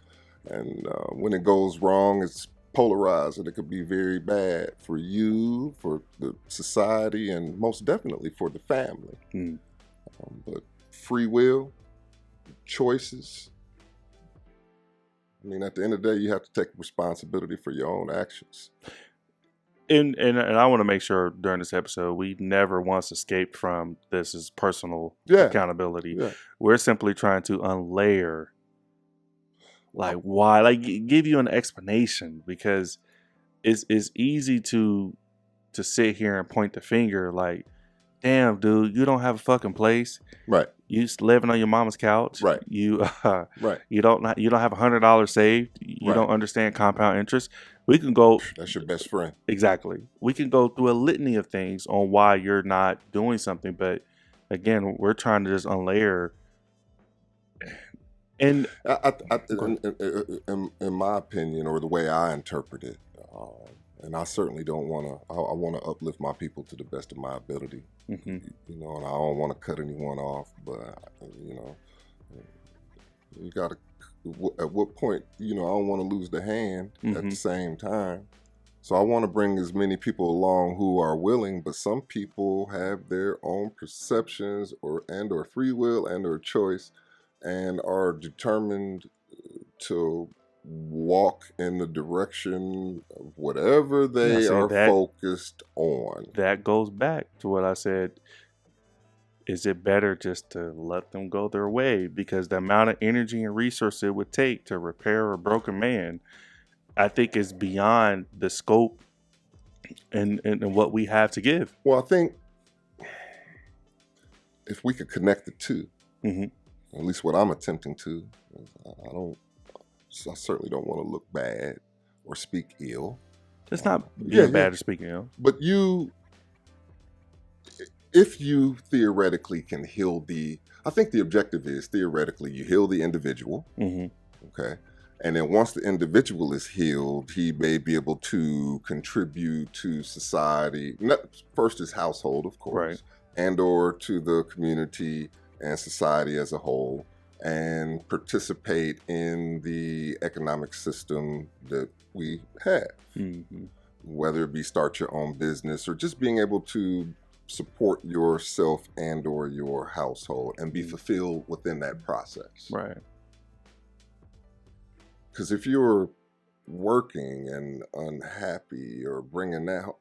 And when it goes wrong, it's polarized, and it could be very bad for you, for the society, and most definitely for the family. But free will, choices. I mean, at the end of the day, you have to take responsibility for your own actions. And I want to make sure during this episode we never once escaped from this as personal accountability. Yeah. We're simply trying to unlayer, like, why, like, give you an explanation, because it's easy to sit here and point the finger like, damn, dude, you don't have a fucking place. Right. You living on your mama's couch. Right. You right. You don't have $100 saved. You don't understand compound interest. We can go. That's your best friend. Exactly. We can go through a litany of things on why you're not doing something, but again, we're trying to just unlayer. And in my opinion, or the way I interpret it, and I certainly don't want to. I want to uplift my people to the best of my ability. Mm-hmm. And I don't want to cut anyone off, but you got to. At what point, I don't want to lose the hand at the same time. So I want to bring as many people along who are willing, but some people have their own perceptions or free will or choice, and are determined to walk in the direction of whatever they are focused on. That goes back to what I said. Is it better just to let them go their way? Because the amount of energy and resource it would take to repair a broken man, I think, is beyond the scope and what we have to give. Well, I think if we could connect the two, at least what I'm attempting to, I certainly don't want to look bad or speak ill. It's not bad to speak ill. But if you theoretically can heal I think the objective is, theoretically, you heal the individual. Okay. And then once the individual is healed, he may be able to contribute to society, first his household, of course, right, and or to the community and society as a whole, and participate in the economic system that we have. Whether it be start your own business, or just being able to support yourself and or your household and be fulfilled within that process. Right. Because if you're working and unhappy, or bringing that,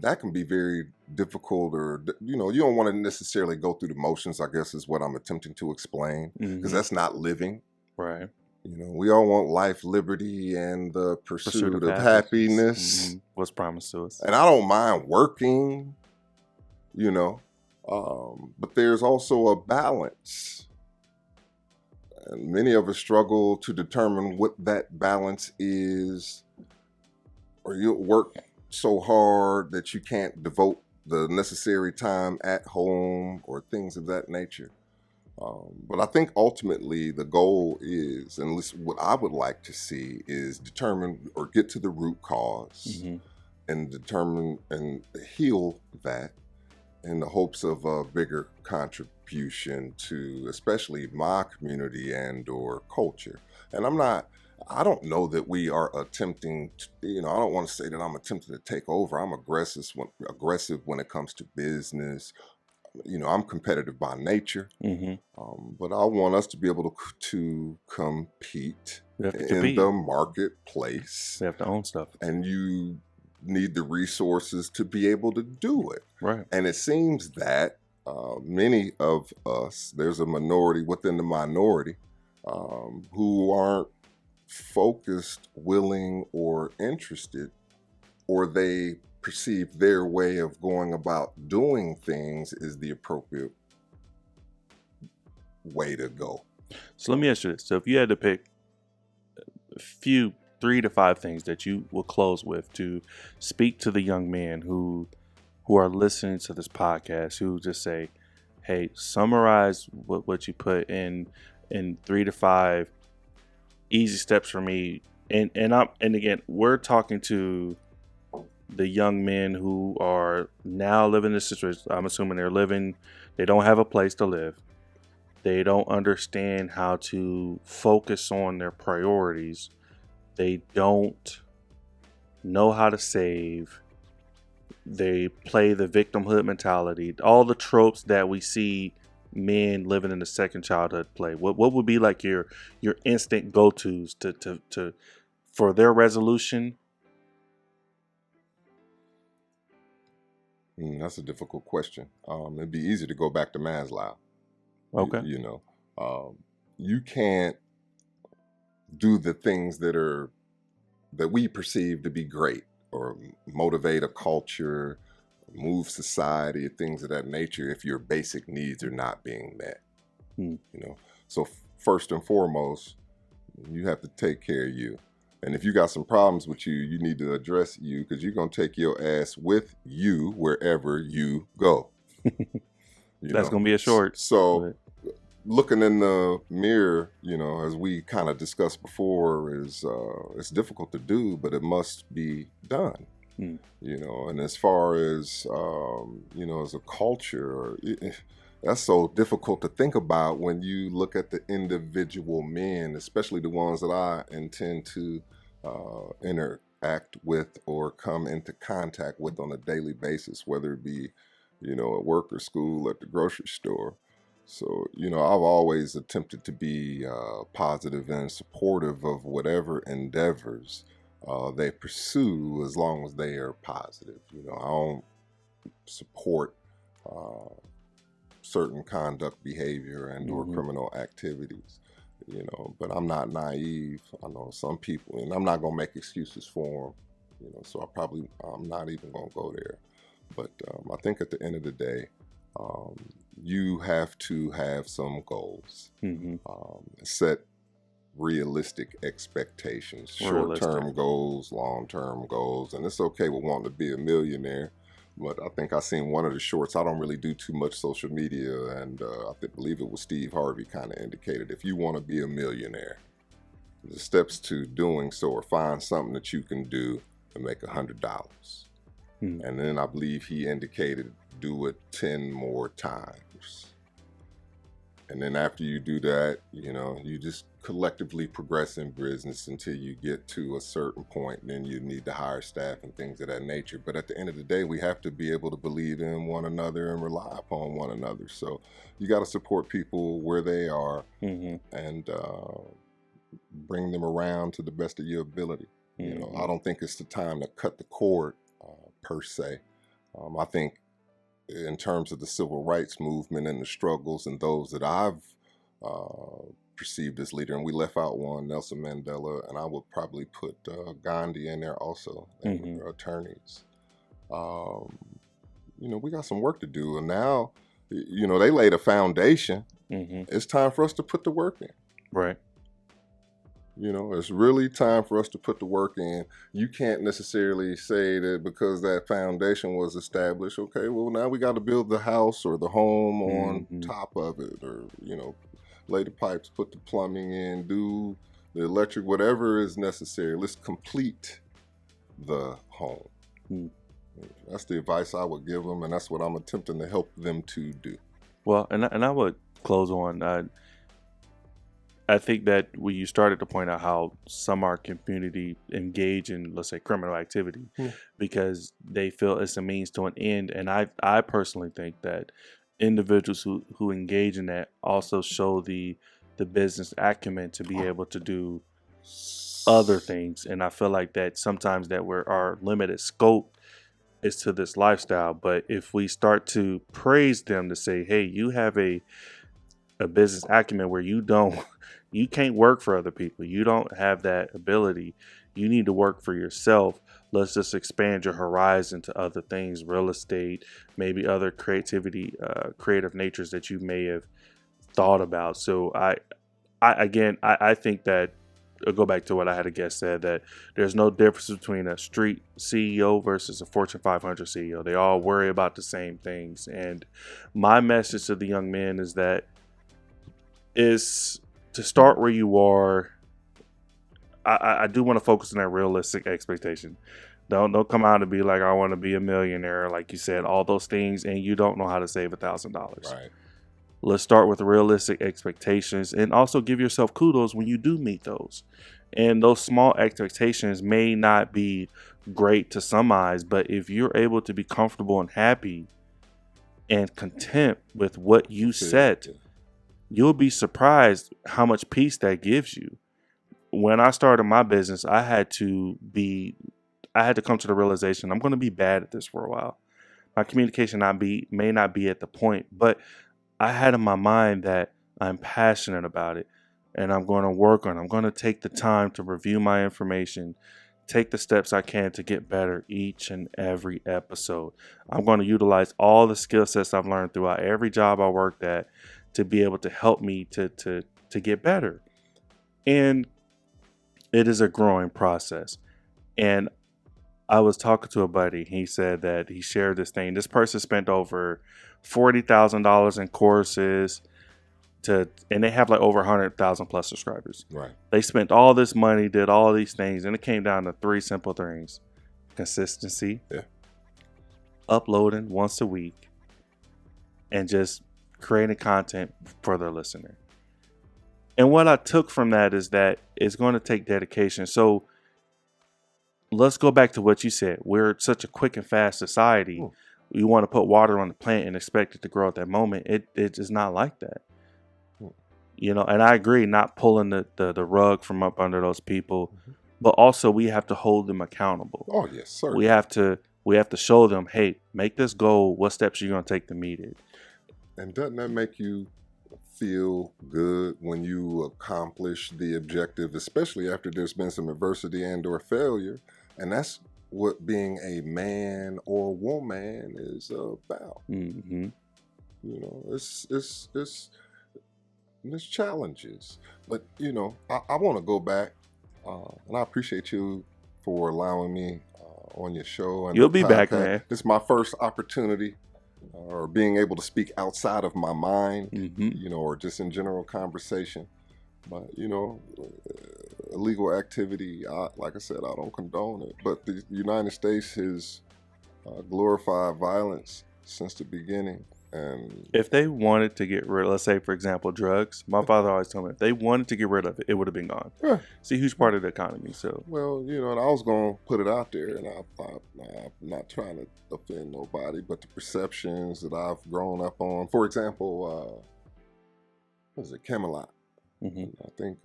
that can be very difficult, or you don't want to necessarily go through the motions, I guess is what I'm attempting to explain, because that's not living. Right. We all want life, liberty, and the pursuit of happiness. What's promised to us. And I don't mind working, but there's also a balance. And many of us struggle to determine what that balance is, or you work so hard that you can't devote the necessary time at home or things of that nature. But I think ultimately the goal is, and what I would like to see is determine or get to the root cause and determine and heal that in the hopes of a bigger contribution to especially my community and or culture. And I don't know that we are attempting to, I don't want to say that I'm attempting to take over. I'm aggressive when it comes to business. I'm competitive by nature, but I want us to be able to compete in the marketplace. We have to own stuff. And you need the resources to be able to do it. Right. And it seems that many of us, there's a minority within the minority who aren't focused, willing, or interested, or they perceive their way of going about doing things is the appropriate way to go. So let me ask you this. So if you had to pick a few 3 to 5 things that you will close with to speak to the young men who are listening to this podcast, who just say, hey, summarize what you put in 3 to 5 easy steps for me. And again, we're talking to the young men who are now living this situation. I'm assuming they don't have a place to live. They don't understand how to focus on their priorities. They don't know how to save. They play the victimhood mentality. All the tropes that we see men living in the second childhood play. What would be like your instant go-tos to for their resolution? That's a difficult question. It'd be easy to go back to Maslow. Okay. You can't do the things that we perceive to be great or motivate a culture, move society, things of that nature if your basic needs are not being met. So first and foremost, you have to take care of you. And if you got some problems with you, you need to address you, because you're going to take your ass with you wherever you go. That's going to be a short. So looking in the mirror, as we kind of discussed before, is it's difficult to do, but it must be done. And as far as, as a culture, that's so difficult to think about when you look at the individual men, especially the ones that I intend to interact with or come into contact with on a daily basis, whether it be, at work or school, at the grocery store. So, I've always attempted to be positive and supportive of whatever endeavors they pursue, as long as they are positive. I don't support certain conduct, behavior, and or criminal activities, but I'm not naive. I know some people, and I'm not going to make excuses for them, so I'm not even going to go there. But I think at the end of the day, you have to have some goals, set realistic expectations, short-term goals, long-term goals, and it's okay with wanting to be a millionaire. But I think I seen one of the shorts. I don't really do too much social media, and I believe it was Steve Harvey kind of indicated, if you want to be a millionaire, the steps to doing so are find something that you can do and make $100. And then I believe he indicated do it 10 more times. And then after you do that, you just collectively progress in business until you get to a certain point. And then you need to hire staff and things of that nature. But at the end of the day, we have to be able to believe in one another and rely upon one another. So you got to support people where they are and bring them around to the best of your ability. I don't think it's the time to cut the cord per se. I think in terms of the civil rights movement and the struggles and those that I've perceived as leader, and we left out one, Nelson Mandela, and I would probably put Gandhi in there also, and attorneys. We got some work to do, and now, they laid a foundation. It's time for us to put the work in. Right. It's really time for us to put the work in. You can't necessarily say that because that foundation was established, okay, well, now we got to build the house or the home on top of it, or, lay the pipes, put the plumbing in, do the electric, whatever is necessary. Let's complete the home. That's the advice I would give them, and that's what I'm attempting to help them to do. Well, and I would close on, I think that when you started to point out how some of our community engage in, let's say, criminal activity because they feel it's a means to an end. And I personally think that individuals who engage in that also show the business acumen to be able to do other things. And I feel like that sometimes that our limited scope is to this lifestyle. But if we start to praise them to say, hey, you have a business acumen where you can't work for other people. You don't have that ability. You need to work for yourself. Let's just expand your horizon to other things, real estate, maybe other creative natures that you may have thought about. So I think that I'll go back to what I had a guest said, that there's no difference between a street CEO versus a Fortune 500 CEO. They all worry about the same things. And my message to the young men is to start where you are. I do want to focus on that realistic expectation. Don't come out and be like, I want to be a millionaire, like you said, all those things, and you don't know how to save $1,000. Right. Let's start with realistic expectations, and also give yourself kudos when you do meet those. And those small expectations may not be great to some eyes, but if you're able to be comfortable and happy and content with what you set, you'll be surprised how much peace that gives you. When I started my business, I had to come to the realization I'm going to be bad at this for a while. My communication may not be at the point, but I had in my mind that I'm passionate about it and I'm going to work on it. I'm going to take the time to review my information, take the steps I can to get better each and every episode. I'm going to utilize all the skill sets I've learned throughout every job I worked at to be able to help me to get better. And it is a growing process. And I was talking to a buddy. He said that he shared this thing. This person spent over $40,000 in courses and they have like over 100,000 plus subscribers. Right. They spent all this money, did all these things, and it came down to 3 simple things: consistency, uploading once a week, and just creating content for their listener. And what I took from that is that it's going to take dedication. So let's go back to what you said. We're such a quick and fast society. You want to put water on the plant and expect it to grow at that moment. It is not like that. And I agree, not pulling the rug from up under those people, but also we have to hold them accountable. Oh, yes, sir. We have to show them, hey, make this goal. What steps are you going to take to meet it? And doesn't that make you feel good when you accomplish the objective, especially after there's been some adversity and or failure? And that's what being a man or woman is about. There's challenges, but I want to go back, and I appreciate you for allowing me on your show. And you'll be back, man. This is my first opportunity, or being able to speak outside of my mind, or just in general conversation. But illegal activity, like I said, I don't condone it. But the United States has glorified violence since the beginning. And if they wanted to get rid, let's say, for example, drugs, my father always told me if they wanted to get rid of it, it would have been gone. It's a huge part of the economy. So, well, and I was going to put it out there, and I'm not trying to offend nobody, but the perceptions that I've grown up on, for example, what was it, Camelot? I think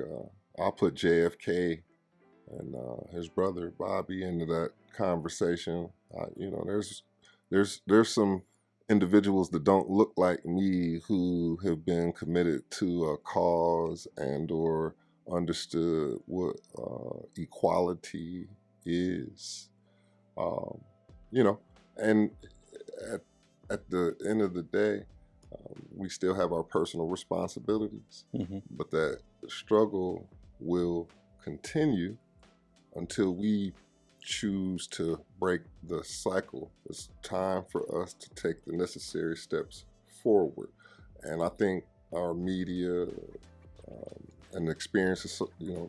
I'll put JFK and his brother Bobby into that conversation. there's some individuals that don't look like me who have been committed to a cause and or understood what equality is. Um, you know, and at, at the end of the day, we still have our personal responsibilities, Mm-hmm. but that struggle will continue until we choose to break the cycle. It's time for us to take the necessary steps forward. And I think our media and experiences,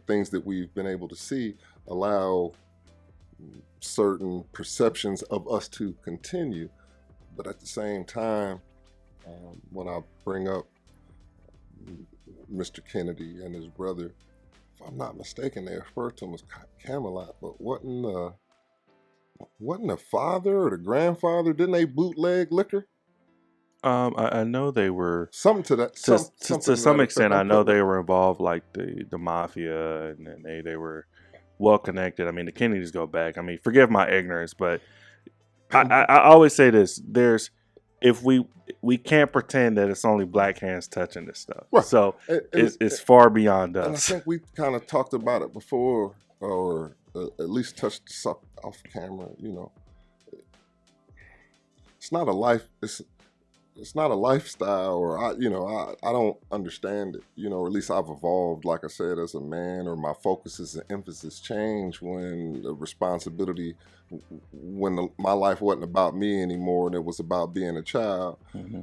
things that we've been able to see allow certain perceptions of us to continue. But at the same time, when I bring up Mr. Kennedy and his brother, if I'm not mistaken, they referred to him as Camelot, but wasn't the father or the grandfather? Didn't they bootleg liquor? I know they were Something to that. to Something to that some effect. extent. I'm I know cutting they up. were involved, like the mafia, and they were well connected. I mean, the Kennedys go back. I mean, forgive my ignorance, but I always say this: there's if we can't pretend that it's only black hands touching this stuff. Right. So And it's far beyond I us. think we kind of talked about it before, or at least touched this up off camera. It's not a life. It's not a lifestyle, or I don't understand it. Or at least I've evolved, like I said, as a man, or my focuses and emphasis change when the responsibility, my life wasn't about me anymore, and it was about being a child. Mm-hmm.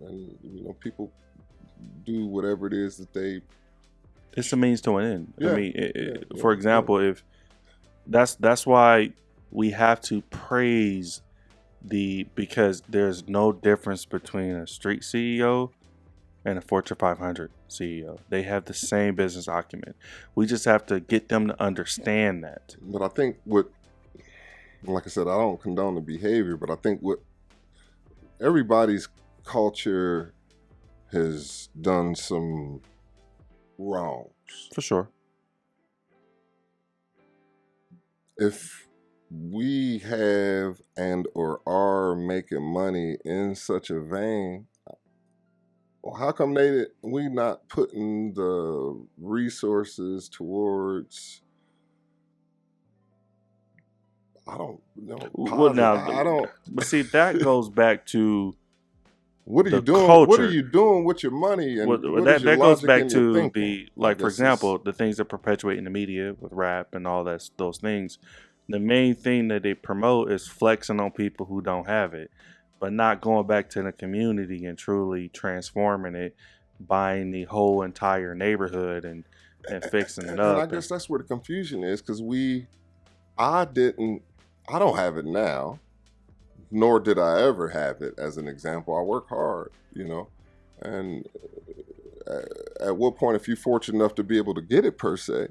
And people do whatever it is that they. It's a means to an end. Yeah, I mean, yeah, for example, if that's why we have to praise because there's no difference between a street CEO and a Fortune 500 CEO. They have the same business acumen. We just have to get them to understand that. But I think like I said, I don't condone the behavior, but I think what everybody's culture has done some wrongs. For sure. If we have and or are making money in such a vein, well, how come we not putting the resources towards? I don't know. Well, now, I don't. but see, that goes back to What are the you doing? culture. What are you doing with your money? And what is your that goes logic back and your to thinking? like, for example, the things that perpetuate in the media with rap and all those things. The main thing that they promote is flexing on people who don't have it, but not going back to the community and truly transforming it, buying the whole entire neighborhood and fixing it up. And I guess that's where the confusion is, because I don't have it now, nor did I ever have it. As an example, I work hard, and at what point, if you're fortunate enough to be able to get it per se,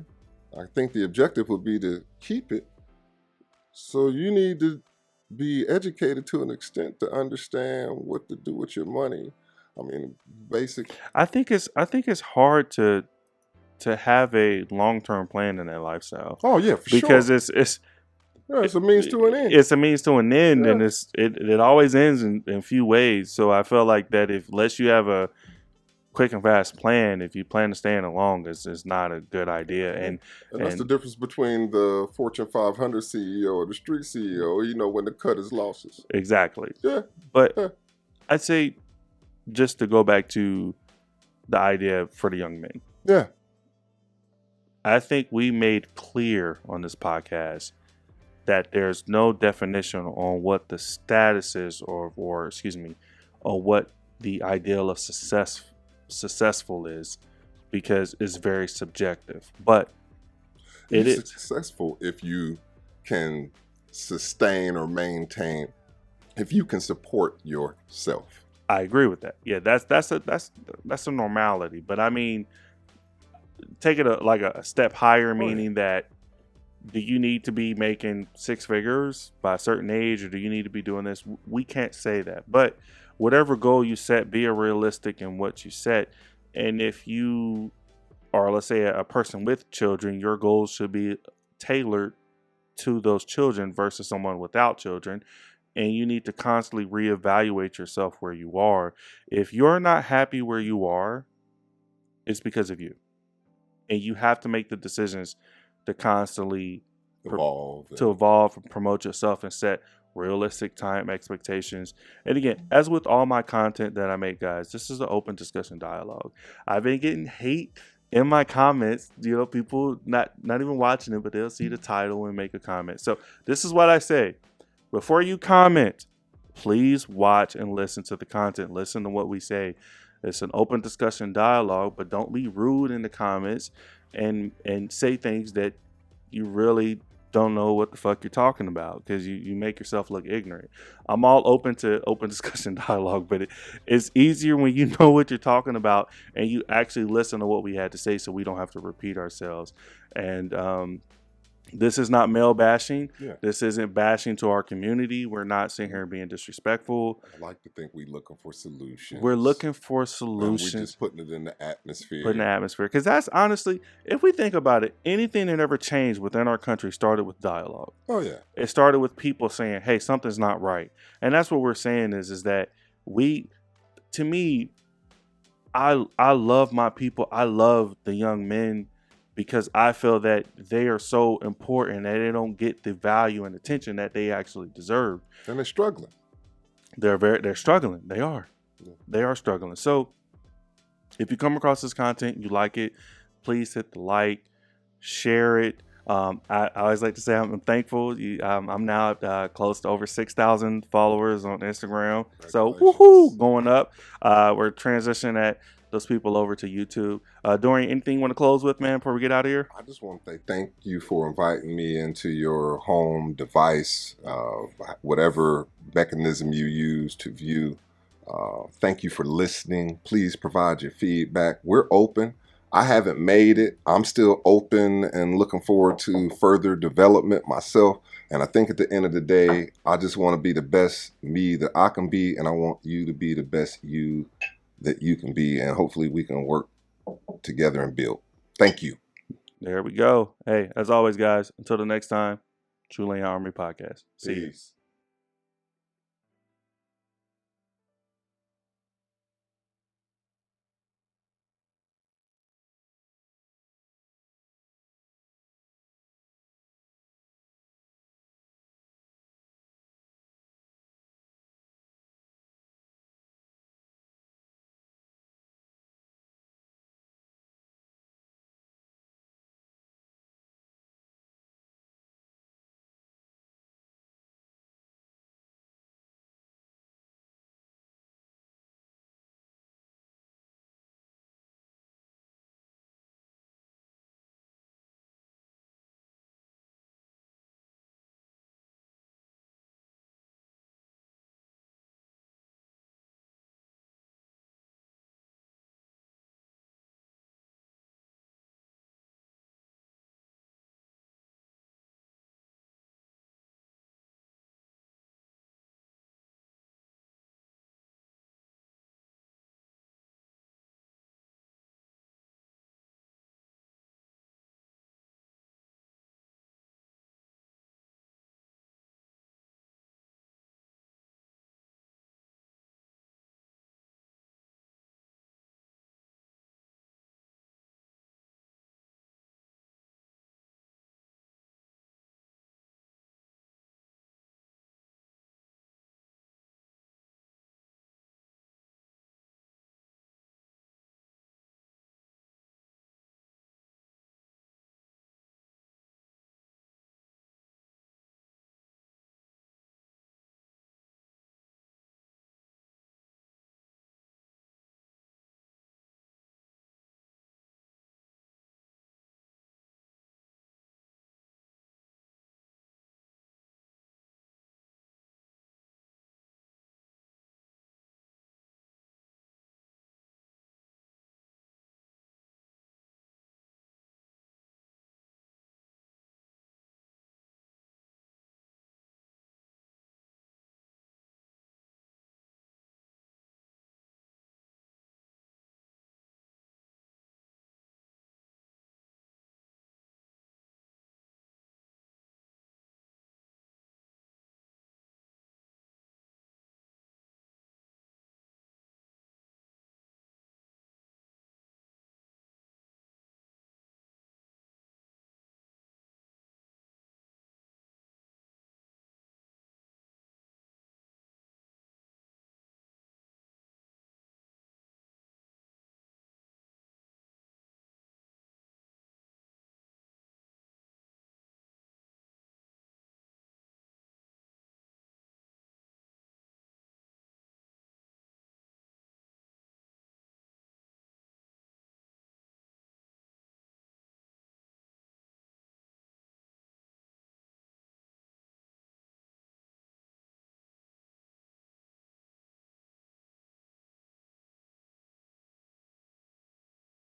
I think the objective would be to keep it. So you need to be educated to an extent to understand what to do with your money. I mean, basic. I think it's hard to have a long-term plan in that lifestyle. Oh yeah, for because sure. it's it's a means to an end. It's a means to an end, Yeah. and it always ends in few ways. So I feel like that unless you have a quick and fast plan, if you plan to stay in it long, it's not a good idea. And that's the difference between the Fortune 500 CEO or the street CEO. When the cut is losses. Exactly. Yeah. But yeah. I'd say, just to go back to the idea for the young men. Yeah. I think we made clear on this podcast that there's no definition on what the status is, or excuse me, or what the ideal of successful is, because it's very subjective. But it is successful if you can sustain or maintain, if you can support yourself. I agree with that. Yeah, that's a normality. But I mean, take it like a step higher, meaning that, do you need to be making six figures by a certain age, or do you need to be doing this? We can't say that. But whatever goal you set, be realistic in what you set. And if you are, let's say, a person with children, your goals should be tailored to those children versus someone without children. and you need to constantly reevaluate yourself where you are. If you're not happy where you are, it's because of you. And you have to make the decisions to constantly evolve and promote yourself and set realistic time expectations. And again, as with all my content that I make, guys, this is an open discussion dialogue. I've been getting hate in my comments, people not even watching it, but they'll see the title and make a comment. So this is what I say. Before you comment, please watch and listen to the content. Listen to what we say. It's an open discussion dialogue, but don't be rude in the comments and say things that you really don't know what the fuck you're talking about, because you make yourself look ignorant. I'm all open to open discussion dialogue, but it's easier when you know what you're talking about and you actually listen to what we had to say, so we don't have to repeat ourselves. And this is not male bashing. Yeah. This isn't bashing to our community. We're not sitting here being disrespectful. I like to think we're looking for solutions. We're looking for solutions. And we're just putting it in the atmosphere. Because that's honestly, if we think about it, anything that ever changed within our country started with dialogue. Oh, yeah. It started with people saying, hey, something's not right. And that's what we're saying is that to me, I love my people. I love the young men, because I feel that they are so important that they don't get the value and attention that they actually deserve. And they're struggling. They're struggling. They are. Yeah. They are struggling. So if you come across this content, you like it, please hit the like, share it. I always like to say I'm thankful. I'm now close to over 6,000 followers on Instagram. So woohoo, going up. We're transitioning at those people over to YouTube. Dorian, anything you want to close with, man, before we get out of here? I just want to say thank you for inviting me into your home device, whatever mechanism you use to view. Thank you for listening. Please provide your feedback. We're open. I haven't made it. I'm still open and looking forward to further development myself. And I think at the end of the day, I just want to be the best me that I can be, and I want you to be the best you that you can be, and hopefully we can work together and build. Thank you. There we go. Hey, as always, guys, until the next time, True Army Podcast. See you.